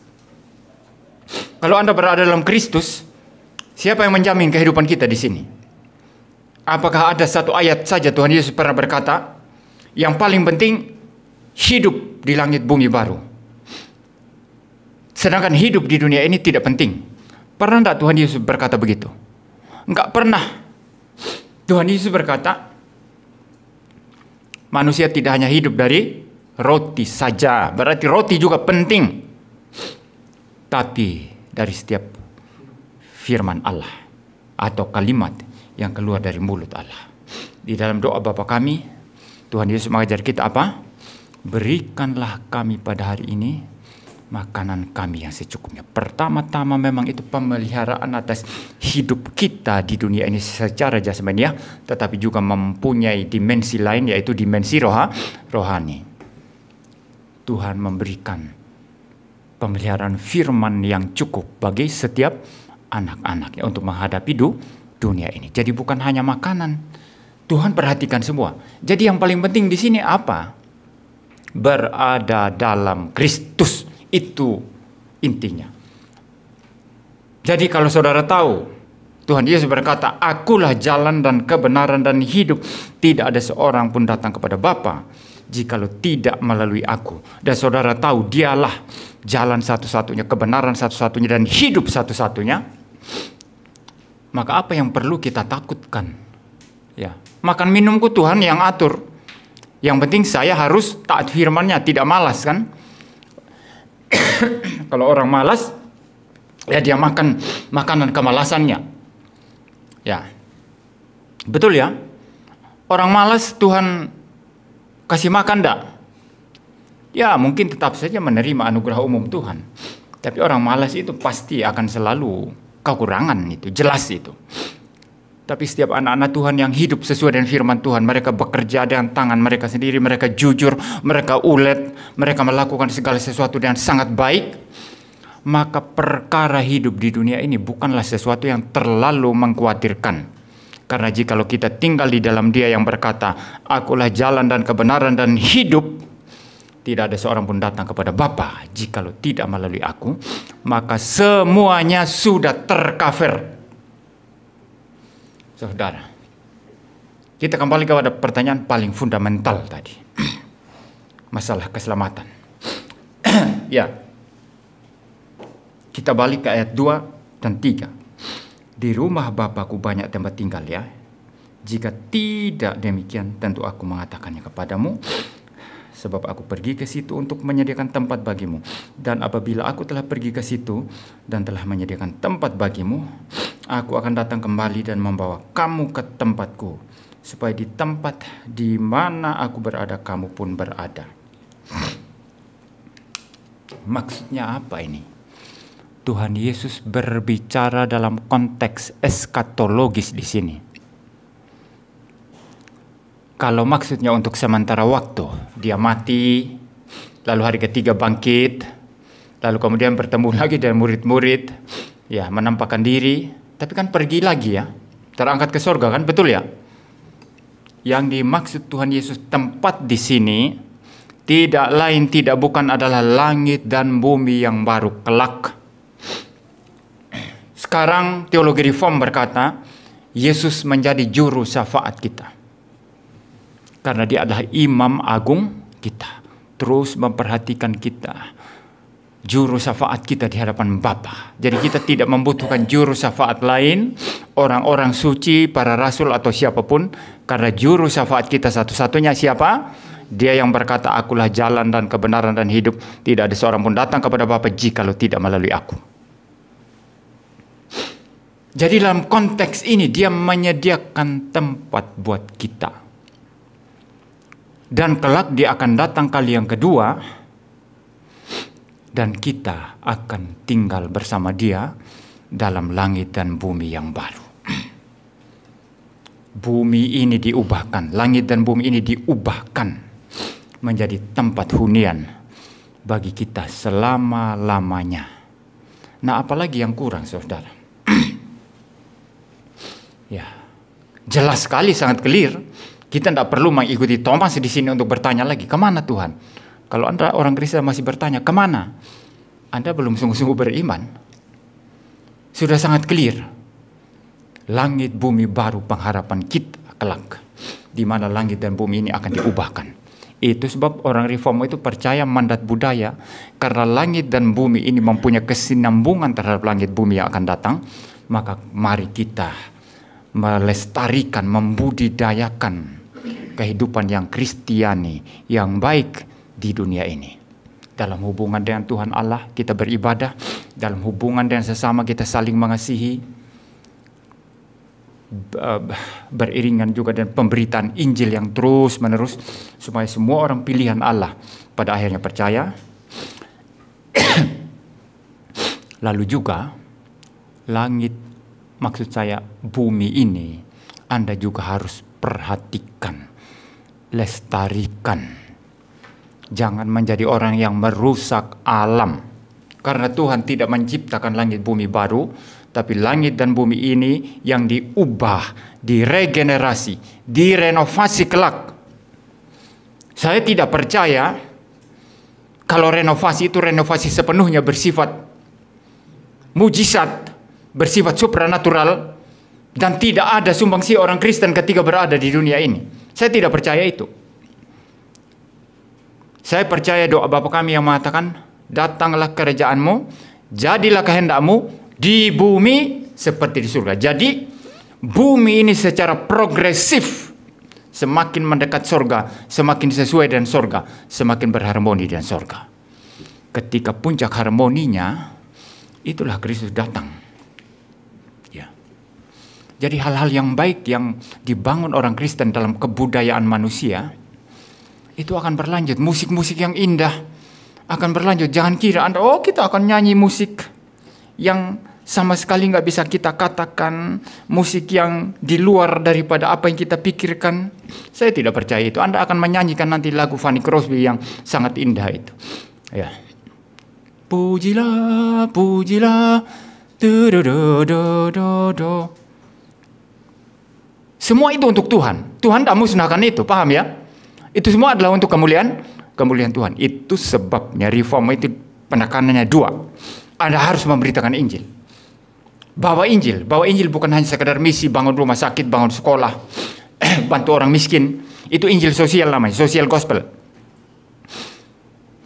Kalau Anda berada dalam Kristus, siapa yang menjamin kehidupan kita di sini? Apakah ada satu ayat saja Tuhan Yesus pernah berkata, yang paling penting hidup di langit bumi baru, sedangkan hidup di dunia ini tidak penting? Pernah tidak Tuhan Yesus berkata begitu? Enggak pernah. Tuhan Yesus berkata, manusia tidak hanya hidup dari roti saja, berarti roti juga penting, tapi dari setiap firman Allah atau kalimat yang keluar dari mulut Allah. Di dalam doa Bapa kami, Tuhan Yesus mengajar kita apa? Berikanlah kami pada hari ini makanan kami yang secukupnya. Pertama-tama memang itu pemeliharaan atas hidup kita di dunia ini secara jasmania, tetapi juga mempunyai dimensi lain, yaitu dimensi rohani. Tuhan memberikan pemeliharaan firman yang cukup bagi setiap anak-anaknya untuk menghadapi dunia ini. Jadi bukan hanya makanan. Tuhan perhatikan semua. Jadi yang paling penting di sini apa? Berada dalam Kristus. Itu intinya. Jadi kalau saudara tahu, Tuhan Yesus berkata, akulah jalan dan kebenaran dan hidup. Tidak ada seorang pun datang kepada Bapa jikalau tidak melalui aku. Dan saudara tahu dialah jalan satu-satunya, kebenaran satu-satunya, dan hidup satu-satunya. Maka apa yang perlu kita takutkan? Ya, makan minumku Tuhan yang atur. Yang penting saya harus taat firman-Nya, tidak malas kan? Kalau orang malas, ya dia makan makanan kemalasannya. Ya, betul ya. Orang malas Tuhan kasih makan enggak? Ya mungkin tetap saja menerima anugerah umum Tuhan. Tapi orang malas itu pasti akan selalu kekurangan, itu jelas itu. Tapi setiap anak-anak Tuhan yang hidup sesuai dengan firman Tuhan, mereka bekerja dengan tangan mereka sendiri, mereka jujur, mereka ulet, mereka melakukan segala sesuatu dengan sangat baik, maka perkara hidup di dunia ini bukanlah sesuatu yang terlalu mengkhawatirkan. Karena jikalau kita tinggal di dalam Dia yang berkata, akulah jalan dan kebenaran dan hidup, tidak ada seorang pun datang kepada Bapa jikalau tidak melalui aku, maka semuanya sudah tercover. Saudara, kita kembali kepada pertanyaan paling fundamental tadi. Masalah keselamatan. Ya. Kita balik ke ayat 2 dan 3. Di rumah Bapakku banyak tempat tinggal ya. Jika tidak demikian, tentu aku mengatakannya kepadamu. Sebab aku pergi ke situ untuk menyediakan tempat bagimu. Dan apabila aku telah pergi ke situ dan telah menyediakan tempat bagimu, aku akan datang kembali dan membawa kamu ke tempatku, supaya di tempat di mana aku berada, kamu pun berada. Maksudnya apa ini? Tuhan Yesus berbicara dalam konteks eskatologis di sini. Kalau maksudnya untuk sementara waktu, dia mati, lalu hari ketiga bangkit, lalu kemudian bertemu lagi dengan murid-murid, ya menampakkan diri, tapi kan pergi lagi ya, terangkat ke surga kan, betul ya? Yang dimaksud Tuhan Yesus tempat di sini tidak lain tidak bukan adalah langit dan bumi yang baru kelak. Sekarang teologi reform berkata Yesus menjadi juru syafaat kita. Karena dia adalah imam agung kita. Terus memperhatikan kita. Juru syafaat kita di hadapan Bapa. Jadi kita tidak membutuhkan juru syafaat lain. Orang-orang suci, para rasul atau siapapun. Karena juru syafaat kita satu-satunya siapa? Dia yang berkata, akulah jalan dan kebenaran dan hidup. Tidak ada seorang pun datang kepada Bapa jikalau tidak melalui aku. Jadi dalam konteks ini dia menyediakan tempat buat kita. Dan kelak dia akan datang kali yang kedua. Dan kita akan tinggal bersama dia dalam langit dan bumi yang baru. Bumi ini diubahkan. Langit dan bumi ini diubahkan. Menjadi tempat hunian bagi kita selama-lamanya. Nah apalagi yang kurang saudara? Ya, jelas sekali, sangat clear. Kita tidak perlu mengikuti Thomas di sini untuk bertanya lagi, kemana Tuhan? Kalau Anda orang Kristen masih bertanya, kemana? Anda belum sungguh-sungguh beriman. Sudah sangat clear. Langit bumi baru pengharapan kita kelak. Di mana langit dan bumi ini akan diubahkan. Itu sebab orang reform itu percaya mandat budaya. Karena langit dan bumi ini mempunyai kesinambungan terhadap langit bumi yang akan datang. Maka mari kita melestarikan, membudidayakan kehidupan yang Kristiani, yang baik di dunia ini. Dalam hubungan dengan Tuhan Allah kita beribadah, dalam hubungan dengan sesama kita saling mengasihi, beriringan juga dengan pemberitaan Injil yang terus menerus, supaya semua orang pilihan Allah pada akhirnya percaya. Lalu juga langit, maksud saya bumi ini, Anda juga harus perhatikan, lestarikan. Jangan menjadi orang yang merusak alam. Karena Tuhan tidak menciptakan langit bumi baru, tapi langit dan bumi ini yang diubah, diregenerasi, direnovasi kelak. Saya tidak percaya kalau renovasi itu renovasi sepenuhnya bersifat mujizat, bersifat supranatural, dan tidak ada sumbangsi orang Kristen ketika berada di dunia ini. Saya tidak percaya itu. Saya percaya doa Bapa kami yang mengatakan, datanglah kerajaan-Mu, jadilah kehendak-Mu di bumi seperti di surga. Jadi bumi ini secara progresif semakin mendekat surga, semakin sesuai dengan surga, semakin berharmoni dengan surga. Ketika puncak harmoninya, itulah Kristus datang. Ya. Jadi hal-hal yang baik yang dibangun orang Kristen dalam kebudayaan manusia itu akan berlanjut. Musik-musik yang indah akan berlanjut. Jangan kira Anda, kita akan nyanyi musik yang sama sekali nggak bisa kita katakan, musik yang di luar daripada apa yang kita pikirkan. Saya tidak percaya itu. Anda akan menyanyikan nanti lagu Fanny Crosby yang sangat indah itu. Ya. Pujilah, pujilah, do. Semua itu untuk Tuhan. Tuhan tak musnahkan itu, paham ya? Itu semua adalah untuk kemuliaan Tuhan. Itu sebabnya reform itu penekanannya 2. Anda harus memberitakan Injil. Bawa Injil bukan hanya sekadar misi, bangun rumah sakit, bangun sekolah, bantu orang miskin. Itu Injil sosial namanya, social gospel.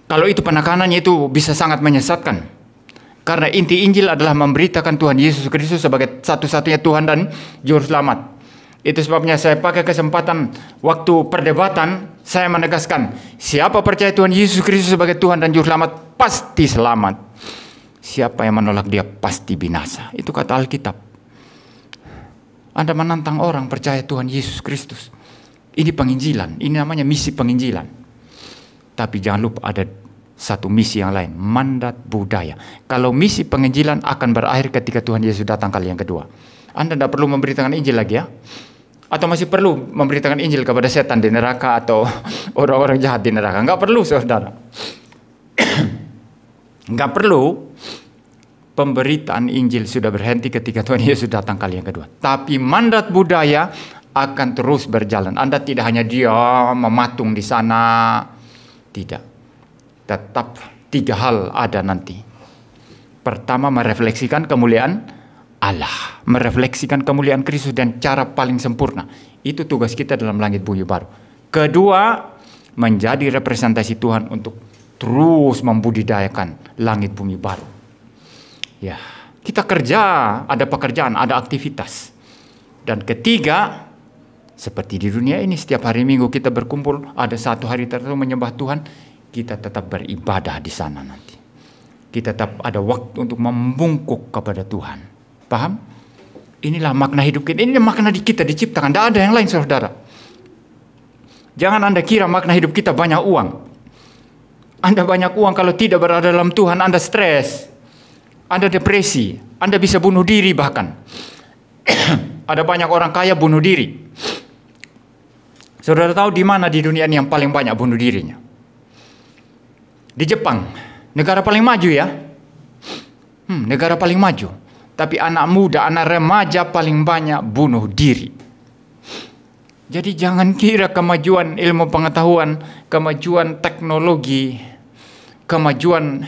Kalau itu penekanannya itu bisa sangat menyesatkan. Karena inti Injil adalah memberitakan Tuhan Yesus Kristus sebagai satu-satunya Tuhan dan Juru Selamat. Itu sebabnya saya pakai kesempatan waktu perdebatan, saya menegaskan, siapa percaya Tuhan Yesus Kristus sebagai Tuhan dan Juru Selamat, pasti selamat. Siapa yang menolak dia pasti binasa. Itu kata Alkitab. Anda menantang orang percaya Tuhan Yesus Kristus. Ini penginjilan, ini namanya misi penginjilan. Tapi jangan lupa ada satu misi yang lain, mandat budaya. Kalau misi penginjilan akan berakhir ketika Tuhan Yesus datang kali yang kedua. Anda tidak perlu memberitakan Injil lagi ya. Atau masih perlu memberitakan Injil kepada setan di neraka atau orang-orang jahat di neraka. Enggak perlu, saudara. Enggak perlu. Pemberitaan Injil sudah berhenti ketika Tuhan Yesus datang kali yang kedua. Tapi mandat budaya akan terus berjalan. Anda tidak hanya diam mematung di sana. Tidak. Tetap 3 hal ada nanti. Pertama, merefleksikan kemuliaan Allah. Merefleksikan kemuliaan Kristus dan cara paling sempurna. Itu tugas kita dalam langit bumi baru. Kedua, menjadi representasi Tuhan untuk terus membudidayakan langit bumi baru. Ya, kita kerja, ada pekerjaan, ada aktivitas. Dan ketiga, seperti di dunia ini setiap hari Minggu kita berkumpul, ada satu hari tertentu menyembah Tuhan, kita tetap beribadah di sana nanti. Kita tetap ada waktu untuk membungkuk kepada Tuhan. Paham? Inilah makna hidup kita. Ini makna kita diciptakan. Tidak ada yang lain, saudara. Jangan Anda kira makna hidup kita banyak uang. Anda banyak uang kalau tidak berada dalam Tuhan, Anda stres. Anda depresi. Anda bisa bunuh diri bahkan. Ada banyak orang kaya bunuh diri. Saudara tahu di mana di dunia ini yang paling banyak bunuh dirinya? Di Jepang. Negara paling maju ya. Negara paling maju. Tapi anak muda, anak remaja paling banyak bunuh diri. Jadi jangan kira kemajuan ilmu pengetahuan, kemajuan teknologi, kemajuan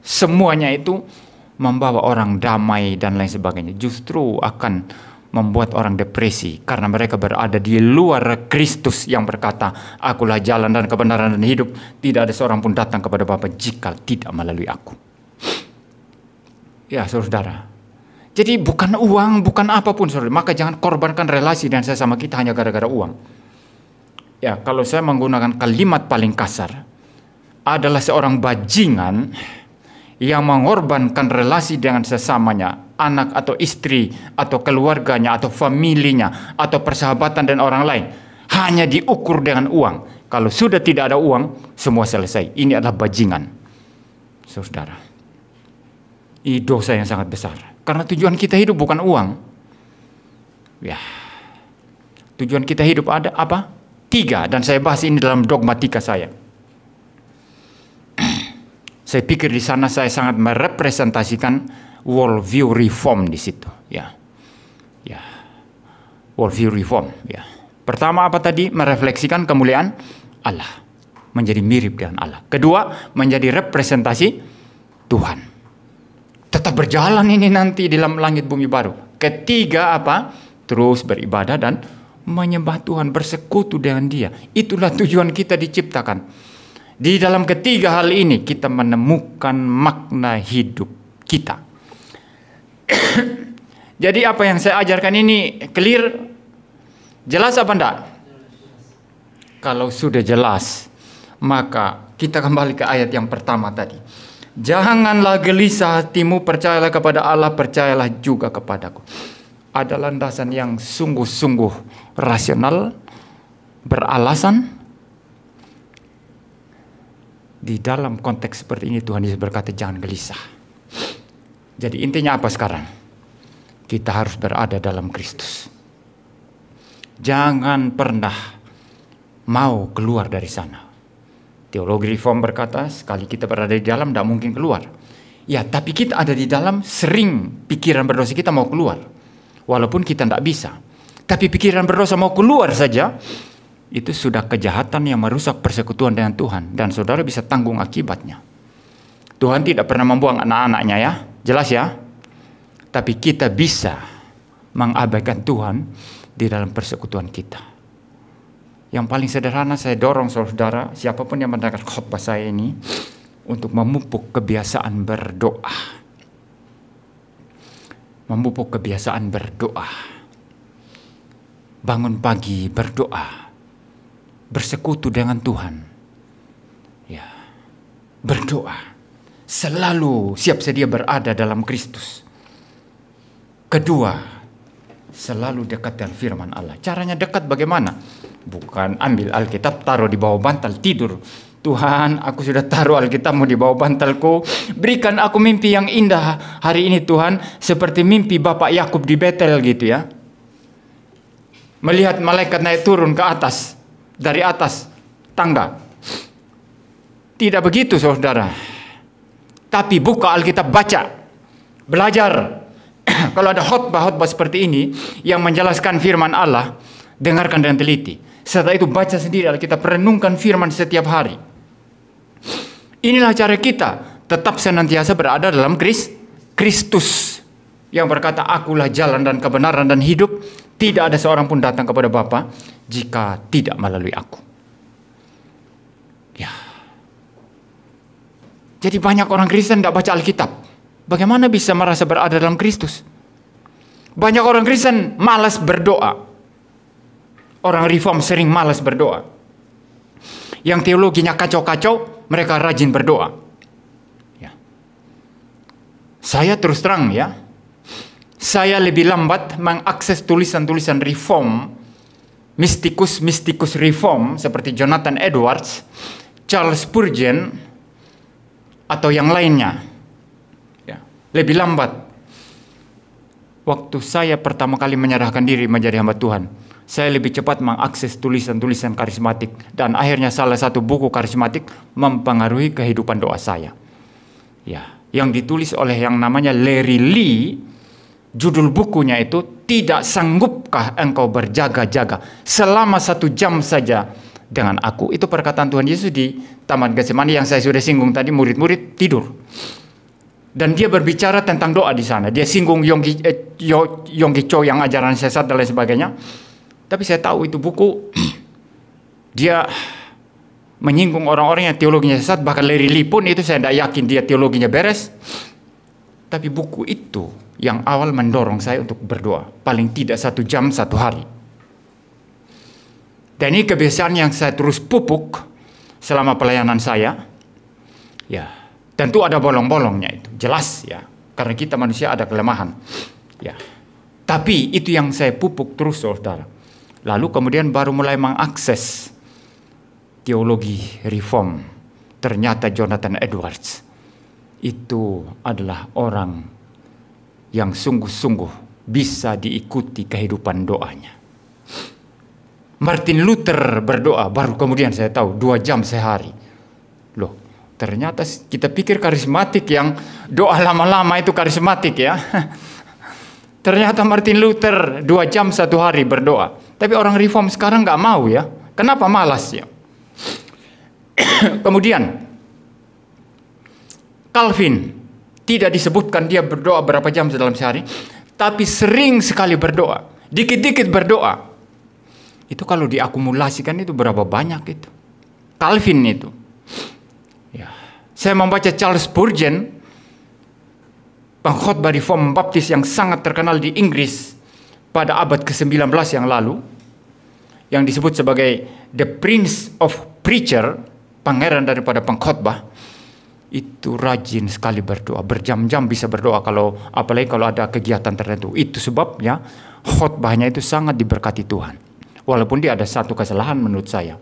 semuanya itu membawa orang damai dan lain sebagainya. Justru akan membuat orang depresi karena mereka berada di luar Kristus yang berkata, akulah jalan dan kebenaran dan hidup. Tidak ada seorang pun datang kepada Bapa jika tidak melalui aku. Ya saudara, Jadi bukan uang, bukan apapun saudara. Maka jangan korbankan relasi dengan sesama kita hanya gara-gara uang. Ya, kalau saya menggunakan kalimat paling kasar, adalah seorang bajingan yang mengorbankan relasi dengan sesamanya, anak atau istri, atau keluarganya, atau familinya, atau persahabatan dan orang lain, hanya diukur dengan uang. Kalau sudah tidak ada uang, semua selesai. Ini adalah bajingan, saudara. Ini dosa yang sangat besar. Karena tujuan kita hidup bukan uang. Ya, tujuan kita hidup ada apa? 3, dan saya bahas ini dalam dogmatika saya. Saya pikir di sana saya sangat merepresentasikan worldview reform di situ. Ya, worldview reform. Ya, pertama apa tadi? Merefleksikan kemuliaan Allah, menjadi mirip dengan Allah. Kedua, menjadi representasi Tuhan. Tetap berjalan ini nanti dalam langit bumi baru. Ketiga apa? Terus beribadah dan menyembah Tuhan, bersekutu dengan Dia. Itulah tujuan kita diciptakan. Di dalam ketiga hal ini kita menemukan makna hidup kita. Jadi apa yang saya ajarkan ini clear? Jelas apa enggak? Kalau sudah jelas, maka kita kembali ke ayat yang pertama tadi. Janganlah gelisah hatimu, percayalah kepada Allah, percayalah juga kepadaku. Ada landasan yang sungguh-sungguh rasional, beralasan. Di dalam konteks seperti ini Tuhan Yesus berkata jangan gelisah. Jadi intinya apa sekarang? Kita harus berada dalam Kristus. Jangan pernah mau keluar dari sana. Teologi reform berkata, sekali kita berada di dalam, tidak mungkin keluar. Ya, tapi kita ada di dalam, sering pikiran berdosa kita mau keluar. Walaupun kita tidak bisa. Tapi pikiran berdosa mau keluar saja, itu sudah kejahatan yang merusak persekutuan dengan Tuhan. Dan saudara bisa tanggung akibatnya. Tuhan tidak pernah membuang anak-anaknya ya, jelas ya. Tapi kita bisa mengabaikan Tuhan di dalam persekutuan kita. Yang paling sederhana saya dorong saudara, siapapun yang mendengar khotbah saya ini, untuk memupuk kebiasaan berdoa. Memupuk kebiasaan berdoa. Bangun pagi berdoa. Bersekutu dengan Tuhan. Ya. Berdoa. Selalu siap sedia berada dalam Kristus. Kedua, selalu dekat dengan firman Allah. Caranya dekat bagaimana? Bukan ambil Alkitab, taruh di bawah bantal, tidur. Tuhan, aku sudah taruh Alkitabmu di bawah bantalku. Berikan aku mimpi yang indah hari ini Tuhan. Seperti mimpi Bapak Yakub di Betel gitu ya. Melihat malaikat naik turun ke atas. Dari atas tangga. Tidak begitu saudara. Tapi buka Alkitab, baca. Belajar. Kalau ada khotbah-khotbah seperti ini yang menjelaskan firman Allah, dengarkan dengan teliti. Setelah itu baca sendiri Alkitab, renungkan firman setiap hari. Inilah cara kita tetap senantiasa berada dalam Kristus yang berkata, akulah jalan dan kebenaran dan hidup. Tidak ada seorang pun datang kepada Bapa jika tidak melalui aku. Ya. Jadi banyak orang Kristen tidak baca Alkitab. Bagaimana bisa merasa berada dalam Kristus? Banyak orang Kristen malas berdoa. Orang reform sering malas berdoa. Yang teologinya kacau-kacau, mereka rajin berdoa. Ya. Saya terus terang ya, saya lebih lambat mengakses tulisan-tulisan reform, mistikus reform seperti Jonathan Edwards, Charles Spurgeon, atau yang lainnya. Ya. Lebih lambat. Waktu saya pertama kali menyerahkan diri menjadi hamba Tuhan, saya lebih cepat mengakses tulisan-tulisan karismatik. Dan akhirnya salah satu buku karismatik mempengaruhi kehidupan doa saya. Ya, yang ditulis oleh yang namanya Larry Lee. Judul bukunya itu, Tidak Sanggupkah Engkau Berjaga-jaga Selama 1 jam saja dengan Aku. Itu perkataan Tuhan Yesus di Taman Getsemani yang saya sudah singgung tadi, murid-murid tidur. Dan dia berbicara tentang doa di sana. Dia singgung Yonggi Cho yang ajaran sesat dan lain sebagainya. Tapi saya tahu itu buku, dia menyinggung orang-orang yang teologinya sesat. Bahkan Larry Lee pun itu saya tidak yakin dia teologinya beres. Tapi buku itu yang awal mendorong saya untuk berdoa. Paling tidak 1 jam 1 hari. Dan ini kebiasaan yang saya terus pupuk selama pelayanan saya. Ya, tentu ada bolong-bolongnya itu. Jelas ya. Karena kita manusia ada kelemahan. Ya. Tapi itu yang saya pupuk terus, saudara. Lalu kemudian baru mulai mengakses teologi reform. Ternyata Jonathan Edwards itu adalah orang yang sungguh-sungguh bisa diikuti kehidupan doanya. Martin Luther berdoa, baru kemudian saya tahu 2 jam sehari. Loh, ternyata kita pikir karismatik yang doa lama-lama itu karismatik ya. Ternyata Martin Luther 2 jam 1 hari berdoa. Tapi orang reform sekarang nggak mau ya. Kenapa? Malas ya. Kemudian Calvin tidak disebutkan dia berdoa berapa jam dalam sehari, tapi sering sekali berdoa, dikit-dikit berdoa. Itu kalau diakumulasikan itu berapa banyak itu? Calvin itu. Ya. Saya membaca Charles Spurgeon, pengkhotbah reform baptis yang sangat terkenal di Inggris pada abad ke-19 yang lalu, yang disebut sebagai The Prince of Preacher, pangeran daripada pengkhotbah. Itu rajin sekali berdoa, berjam-jam bisa berdoa apalagi kalau ada kegiatan tertentu. Itu sebabnya khotbahnya itu sangat diberkati Tuhan. Walaupun dia ada satu kesalahan menurut saya.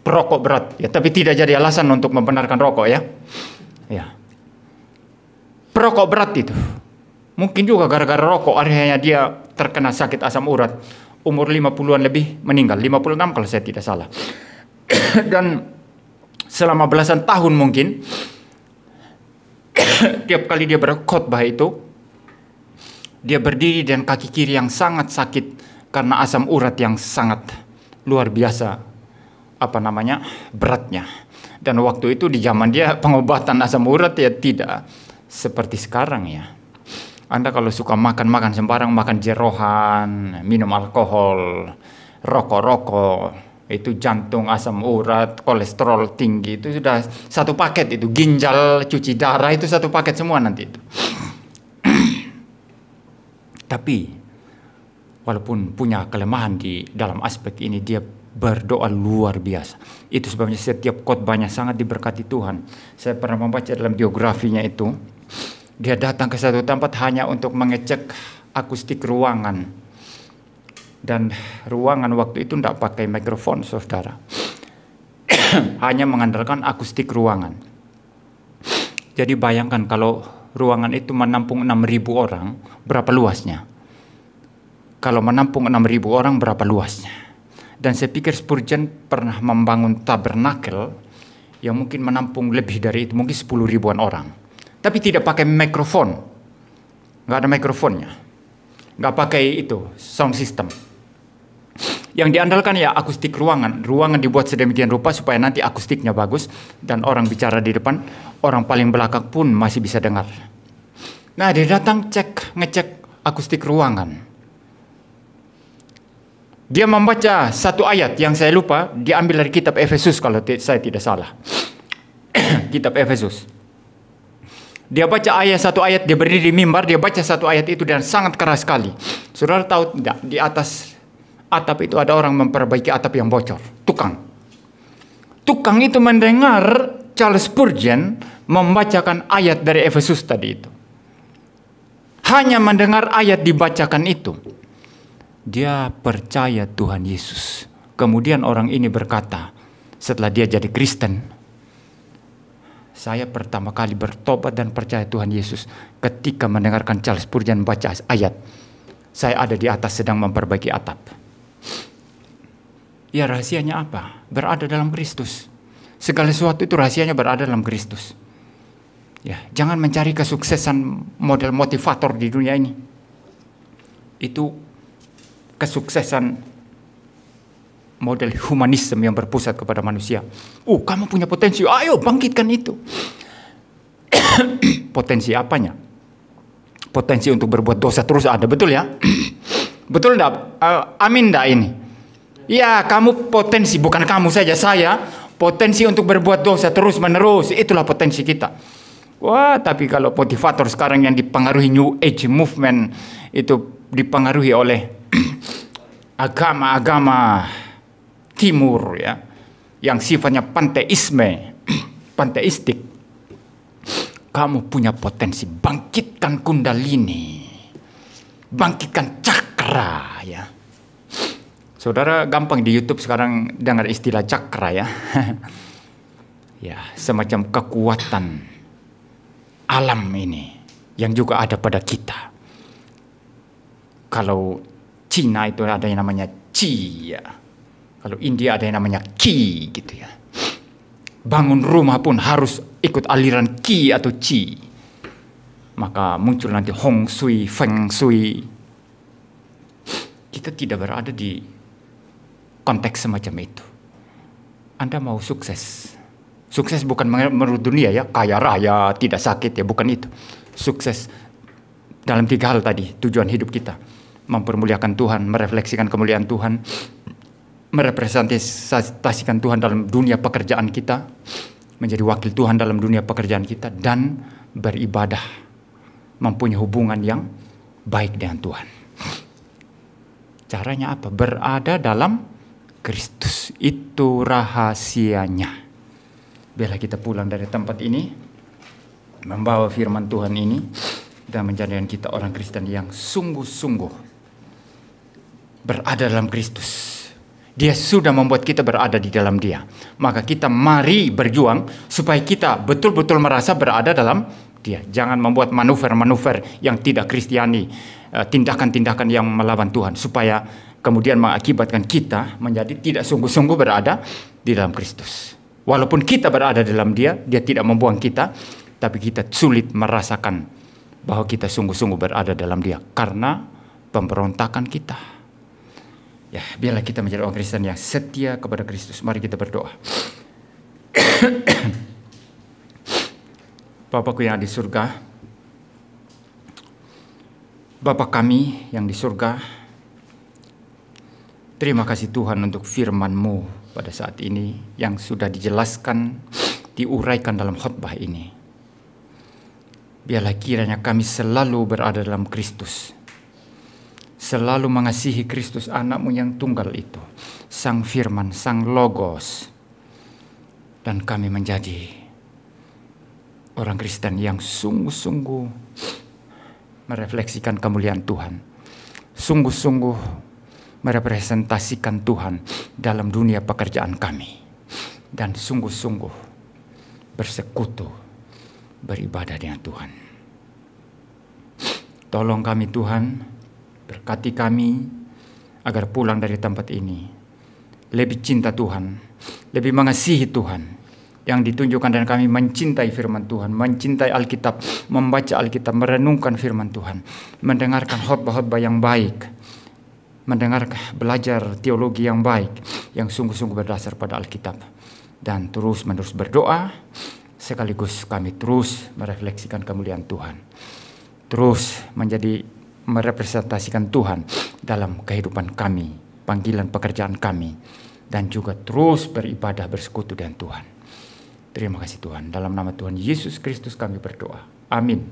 Perokok berat ya, tapi tidak jadi alasan untuk membenarkan rokok ya. Ya. Perokok berat itu. Mungkin juga gara-gara rokok akhirnya dia terkena sakit asam urat. Umur 50-an lebih meninggal, 56 kalau saya tidak salah. Dan selama belasan tahun mungkin, tiap kali dia berkhotbah itu, dia berdiri dan kaki kiri yang sangat sakit karena asam urat yang sangat luar biasa, beratnya. Dan waktu itu di zaman dia pengobatan asam urat ya tidak seperti sekarang ya. Anda kalau suka makan sembarang, makan jeroan, minum alkohol, rokok, itu jantung, asam urat, kolesterol tinggi, itu sudah satu paket itu. Ginjal, cuci darah, itu satu paket semua nanti itu. Tapi walaupun punya kelemahan di dalam aspek ini, dia berdoa luar biasa. Itu sebabnya setiap khotbahnya sangat diberkati Tuhan. Saya pernah membaca dalam biografinya itu, dia datang ke satu tempat hanya untuk mengecek akustik ruangan. Dan ruangan waktu itu tidak pakai mikrofon, saudara. Hanya mengandalkan akustik ruangan. Jadi bayangkan kalau ruangan itu menampung 6.000 orang, berapa luasnya? Kalau menampung 6.000 orang, berapa luasnya? Dan saya pikir Spurgeon pernah membangun tabernakel yang mungkin menampung lebih dari itu, mungkin 10.000-an orang. Tapi tidak pakai mikrofon. Nggak ada mikrofonnya. Nggak pakai itu, sound system. Yang diandalkan ya akustik ruangan. Ruangan dibuat sedemikian rupa supaya nanti akustiknya bagus dan orang bicara di depan, orang paling belakang pun masih bisa dengar. Nah, dia datang ngecek akustik ruangan. Dia membaca satu ayat yang saya lupa, diambil dari kitab Efesus kalau saya tidak salah. Kitab Efesus. Dia baca satu ayat, dia berdiri di mimbar, dia baca satu ayat itu dan sangat keras sekali. Saudara tahu tidak, di atas atap itu ada orang memperbaiki atap yang bocor. Tukang itu mendengar Charles Spurgeon membacakan ayat dari Efesus tadi itu. Hanya mendengar ayat dibacakan itu, dia percaya Tuhan Yesus. Kemudian orang ini berkata, setelah dia jadi Kristen, saya pertama kali bertobat dan percaya Tuhan Yesus ketika mendengarkan Charles Spurgeon baca ayat. Saya ada di atas sedang memperbaiki atap. Ya, rahasianya apa? Berada dalam Kristus. Segala sesuatu itu rahasianya berada dalam Kristus. Ya, jangan mencari kesuksesan model motivator di dunia ini. Itu kesuksesan model humanisme yang berpusat kepada manusia. Kamu punya potensi, ayo bangkitkan itu. Potensi apanya? Potensi untuk berbuat dosa terus ada, betul ya? Betul enggak? Amin enggak ini? Ya, kamu potensi, bukan kamu saja, saya potensi untuk berbuat dosa terus menerus, itulah potensi kita. Wah, tapi kalau motivator sekarang yang dipengaruhi New Age movement itu dipengaruhi oleh agama-agama timur ya, yang sifatnya panteisme, panteistik. Kamu punya potensi, bangkitkan kundalini, bangkitkan cakra ya. Saudara gampang di YouTube sekarang dengar istilah cakra ya. Ya, semacam kekuatan alam ini yang juga ada pada kita. Kalau Cina itu ada yang namanya Qi ya. Kalau India ada yang namanya Qi gitu ya. Bangun rumah pun harus ikut aliran Qi atau Qi. Maka muncul nanti Hong Shui, Feng Shui. Kita tidak berada di konteks semacam itu. Anda mau sukses. Sukses bukan menurut dunia ya, kaya raya, tidak sakit ya, bukan itu. Sukses dalam 3 hal tadi, tujuan hidup kita. Mempermuliakan Tuhan, merefleksikan kemuliaan Tuhan, merepresentasikan Tuhan dalam dunia pekerjaan kita, menjadi wakil Tuhan dalam dunia pekerjaan kita, dan beribadah, mempunyai hubungan yang baik dengan Tuhan. Caranya apa? Berada dalam Kristus. Itu rahasianya. Biarlah kita pulang dari tempat ini, membawa firman Tuhan ini, dan menjadikan kita orang Kristen yang sungguh-sungguh berada dalam Kristus. Dia sudah membuat kita berada di dalam Dia. Maka kita mari berjuang supaya kita betul-betul merasa berada dalam Dia. Jangan membuat manuver-manuver yang tidak Kristiani, tindakan-tindakan yang melawan Tuhan, supaya kemudian mengakibatkan kita menjadi tidak sungguh-sungguh berada di dalam Kristus. Walaupun kita berada dalam Dia, Dia tidak membuang kita, tapi kita sulit merasakan bahwa kita sungguh-sungguh berada dalam Dia karena pemberontakan kita. Ya, biarlah kita menjadi orang Kristen yang setia kepada Kristus. Mari kita berdoa. Bapakku yang ada di surga, Bapa kami yang di surga, terima kasih Tuhan untuk firman-Mu pada saat ini yang sudah dijelaskan, diuraikan dalam khotbah ini. Biarlah kiranya kami selalu berada dalam Kristus, selalu mengasihi Kristus anak-Mu yang tunggal itu, Sang Firman, Sang Logos, dan kami menjadi orang Kristen yang sungguh-sungguh merefleksikan kemuliaan Tuhan, sungguh-sungguh merepresentasikan Tuhan dalam dunia pekerjaan kami, dan sungguh-sungguh bersekutu beribadah dengan Tuhan. Tolong kami Tuhan, berkati kami agar pulang dari tempat ini lebih cinta Tuhan, lebih mengasihi Tuhan yang ditunjukkan, dan kami mencintai firman Tuhan, mencintai Alkitab, membaca Alkitab, merenungkan firman Tuhan, mendengarkan khotbah-khotbah yang baik, mendengar belajar teologi yang baik yang sungguh-sungguh berdasar pada Alkitab, dan terus-menerus berdoa, sekaligus kami terus merefleksikan kemuliaan Tuhan, terus menjadi merepresentasikan Tuhan dalam kehidupan kami, panggilan pekerjaan kami, dan juga terus beribadah bersekutu dengan Tuhan. Terima kasih Tuhan, dalam nama Tuhan Yesus Kristus kami berdoa, amin.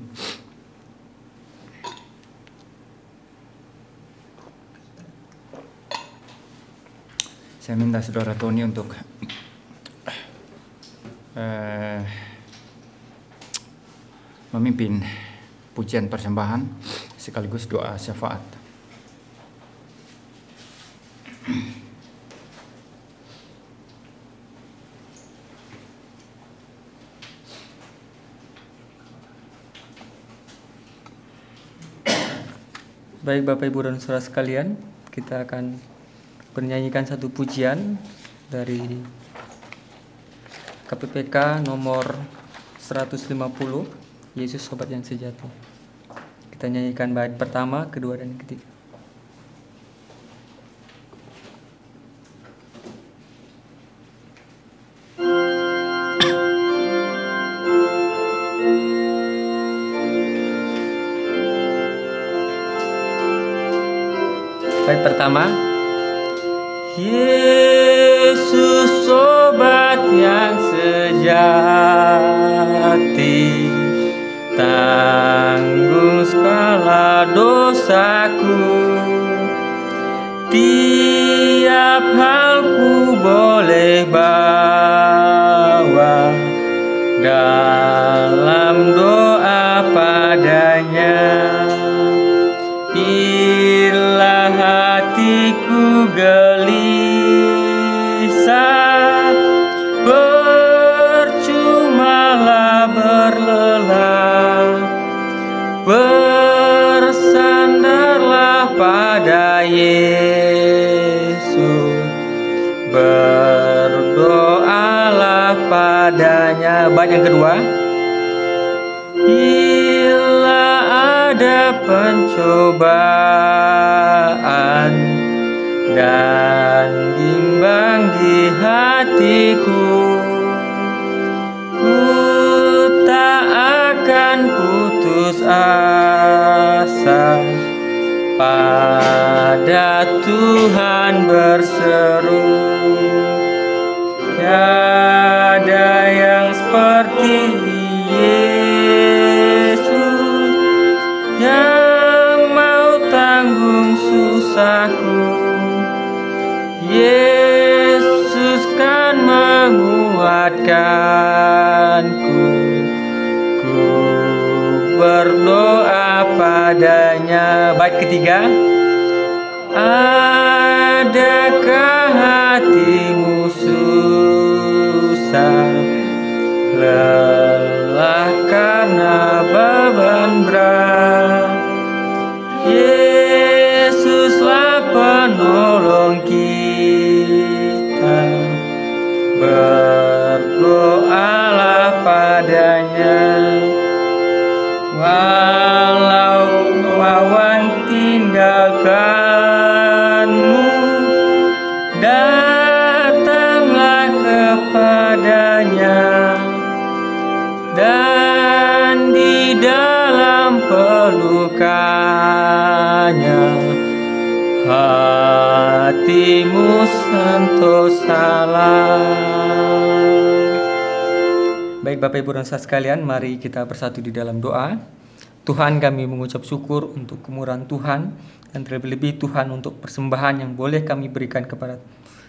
Saya minta Saudara Tony untuk memimpin pujian persembahan sekaligus doa syafaat. Baik Bapak Ibu dan Saudara sekalian, kita akan bernyanyikan satu pujian dari KPPK nomor 150, Yesus Sobat yang Sejati. Kita nyanyikan bait pertama, kedua, dan ketiga. Bait pertama, Yesus Sobat yang sejati, setiap hal ku boleh bawa dalam doa padanya. Bila hatiku gelisah, percumalah berlelah, bersandarlah pada Yesus, berdoalah padanya. Bait yang kedua. Bila ada pencobaan dan bimbang di hatiku, ku tak akan putus asa, pada Tuhan berseru. Tiada yang seperti Yesus yang mau tanggung susahku. Yesus kan menguatkanku. Ku berdoa padanya. Bait ketiga. Adakah hatimu susah, lelah karena beban berat? Yesuslah penolong kita, berdoalah padanya. Walau awan tinggalkanmu, datanglah kepadanya, dan di dalam pelukannya hatimu sentosalah. Baik Bapak Ibu dan Saudara sekalian, mari kita bersatu di dalam doa. Tuhan, kami mengucap syukur untuk kemurahan Tuhan, dan terlebih-lebih Tuhan untuk persembahan yang boleh kami berikan kepada.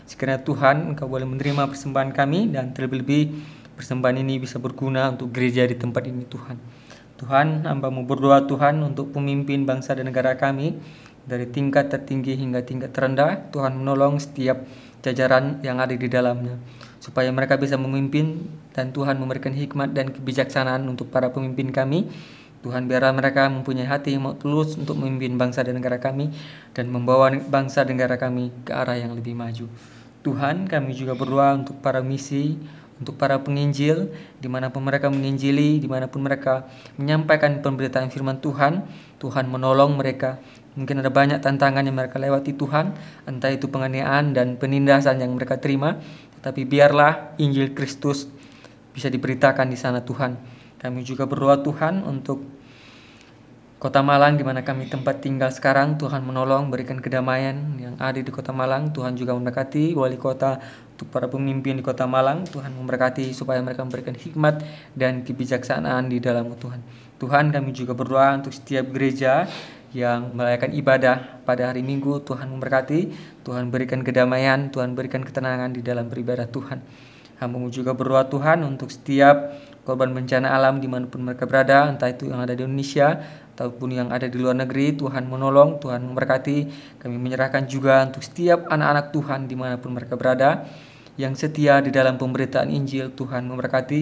Sekiranya Tuhan, Engkau boleh menerima persembahan kami, dan terlebih-lebih persembahan ini bisa berguna untuk gereja di tempat ini Tuhan. Tuhan, hamba-Mu berdoa Tuhan untuk pemimpin bangsa dan negara kami, dari tingkat tertinggi hingga tingkat terendah. Tuhan menolong setiap jajaran yang ada di dalamnya, supaya mereka bisa memimpin, dan Tuhan memberikan hikmat dan kebijaksanaan untuk para pemimpin kami. Tuhan, biarlah mereka mempunyai hati yang tulus untuk memimpin bangsa dan negara kami, dan membawa bangsa dan negara kami ke arah yang lebih maju. Tuhan, kami juga berdoa untuk para misi, untuk para penginjil, dimanapun mereka menginjili, dimanapun mereka menyampaikan pemberitaan firman Tuhan. Tuhan menolong mereka. Mungkin ada banyak tantangan yang mereka lewati Tuhan, entah itu penganiayaan dan penindasan yang mereka terima, tetapi biarlah Injil Kristus bisa diberitakan di sana Tuhan. Kami juga berdoa Tuhan untuk Kota Malang, di mana kami tempat tinggal sekarang. Tuhan menolong, berikan kedamaian yang ada di Kota Malang. Tuhan juga memberkati wali kota, untuk para pemimpin di Kota Malang. Tuhan memberkati supaya mereka memberikan hikmat dan kebijaksanaan di dalam Tuhan. Tuhan, kami juga berdoa untuk setiap gereja yang merayakan ibadah pada hari Minggu. Tuhan memberkati, Tuhan berikan kedamaian, Tuhan berikan ketenangan di dalam beribadah Tuhan. Hamba-Mu juga berdoa Tuhan untuk setiap korban bencana alam dimanapun mereka berada, entah itu yang ada di Indonesia ataupun yang ada di luar negeri. Tuhan menolong, Tuhan memberkati. Kami menyerahkan juga untuk setiap anak-anak Tuhan dimanapun mereka berada, yang setia di dalam pemberitaan Injil. Tuhan memberkati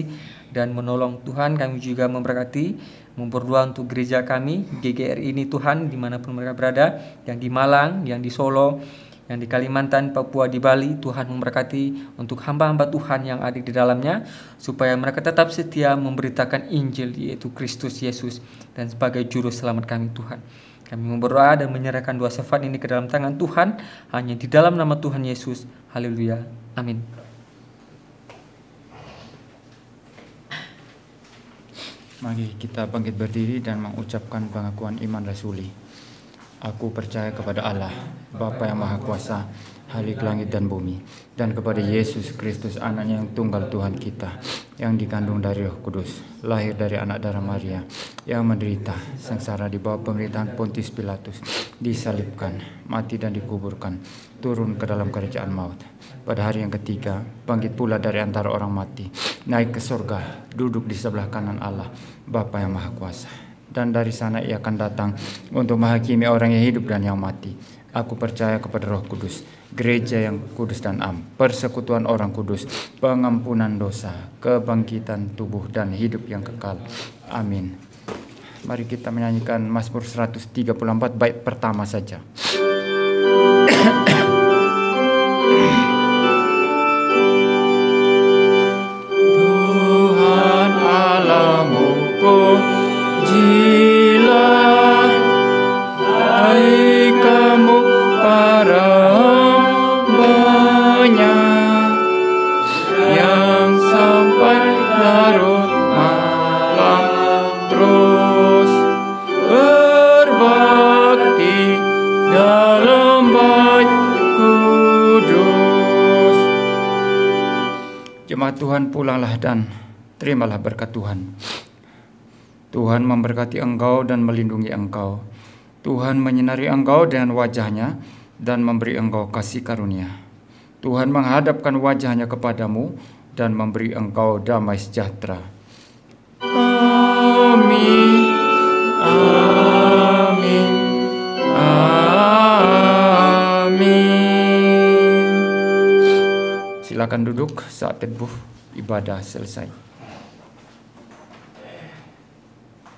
dan menolong. Tuhan, kami juga memberkati, berdoa untuk gereja kami GGR ini Tuhan, dimanapun mereka berada, yang di Malang, yang di Solo, yang di Kalimantan, Papua, di Bali. Tuhan memberkati untuk hamba-hamba Tuhan yang ada di dalamnya, supaya mereka tetap setia memberitakan Injil, yaitu Kristus Yesus, dan sebagai juru selamat kami Tuhan. Kami berdoa dan menyerahkan doa syafaat ini ke dalam tangan Tuhan, hanya di dalam nama Tuhan Yesus. Haleluya. Amin. Mari kita bangkit berdiri dan mengucapkan pengakuan iman rasuli. Aku percaya kepada Allah, Bapa yang Maha Kuasa, Khalik langit dan bumi, dan kepada Yesus Kristus, anaknya yang tunggal Tuhan kita, yang dikandung dari Roh Kudus, lahir dari anak darah Maria, yang menderita, sengsara di bawah pemerintahan Pontius Pilatus, disalibkan, mati dan dikuburkan, turun ke dalam kerajaan maut. Pada hari yang ketiga, bangkit pula dari antara orang mati, naik ke surga, duduk di sebelah kanan Allah, Bapa yang Maha Kuasa. Dan dari sana ia akan datang untuk menghakimi orang yang hidup dan yang mati. Aku percaya kepada Roh Kudus, gereja yang kudus dan am, persekutuan orang kudus, pengampunan dosa, kebangkitan tubuh dan hidup yang kekal. Amin. Mari kita menyanyikan Mazmur 134 bait pertama saja. Tuhan Allahmu pujilah, hai kamu para hamba-Nya yang sampai larut malam terus berbakti dalam bait kudus. Jemaat Tuhan, pulanglah dan terimalah berkat Tuhan. Tuhan memberkati engkau dan melindungi engkau. Tuhan menyinari engkau dengan wajah-Nya dan memberi engkau kasih karunia. Tuhan menghadapkan wajah-Nya kepadamu dan memberi engkau damai sejahtera. Amin. Amin. Amin. Silakan duduk saat teduh ibadah selesai.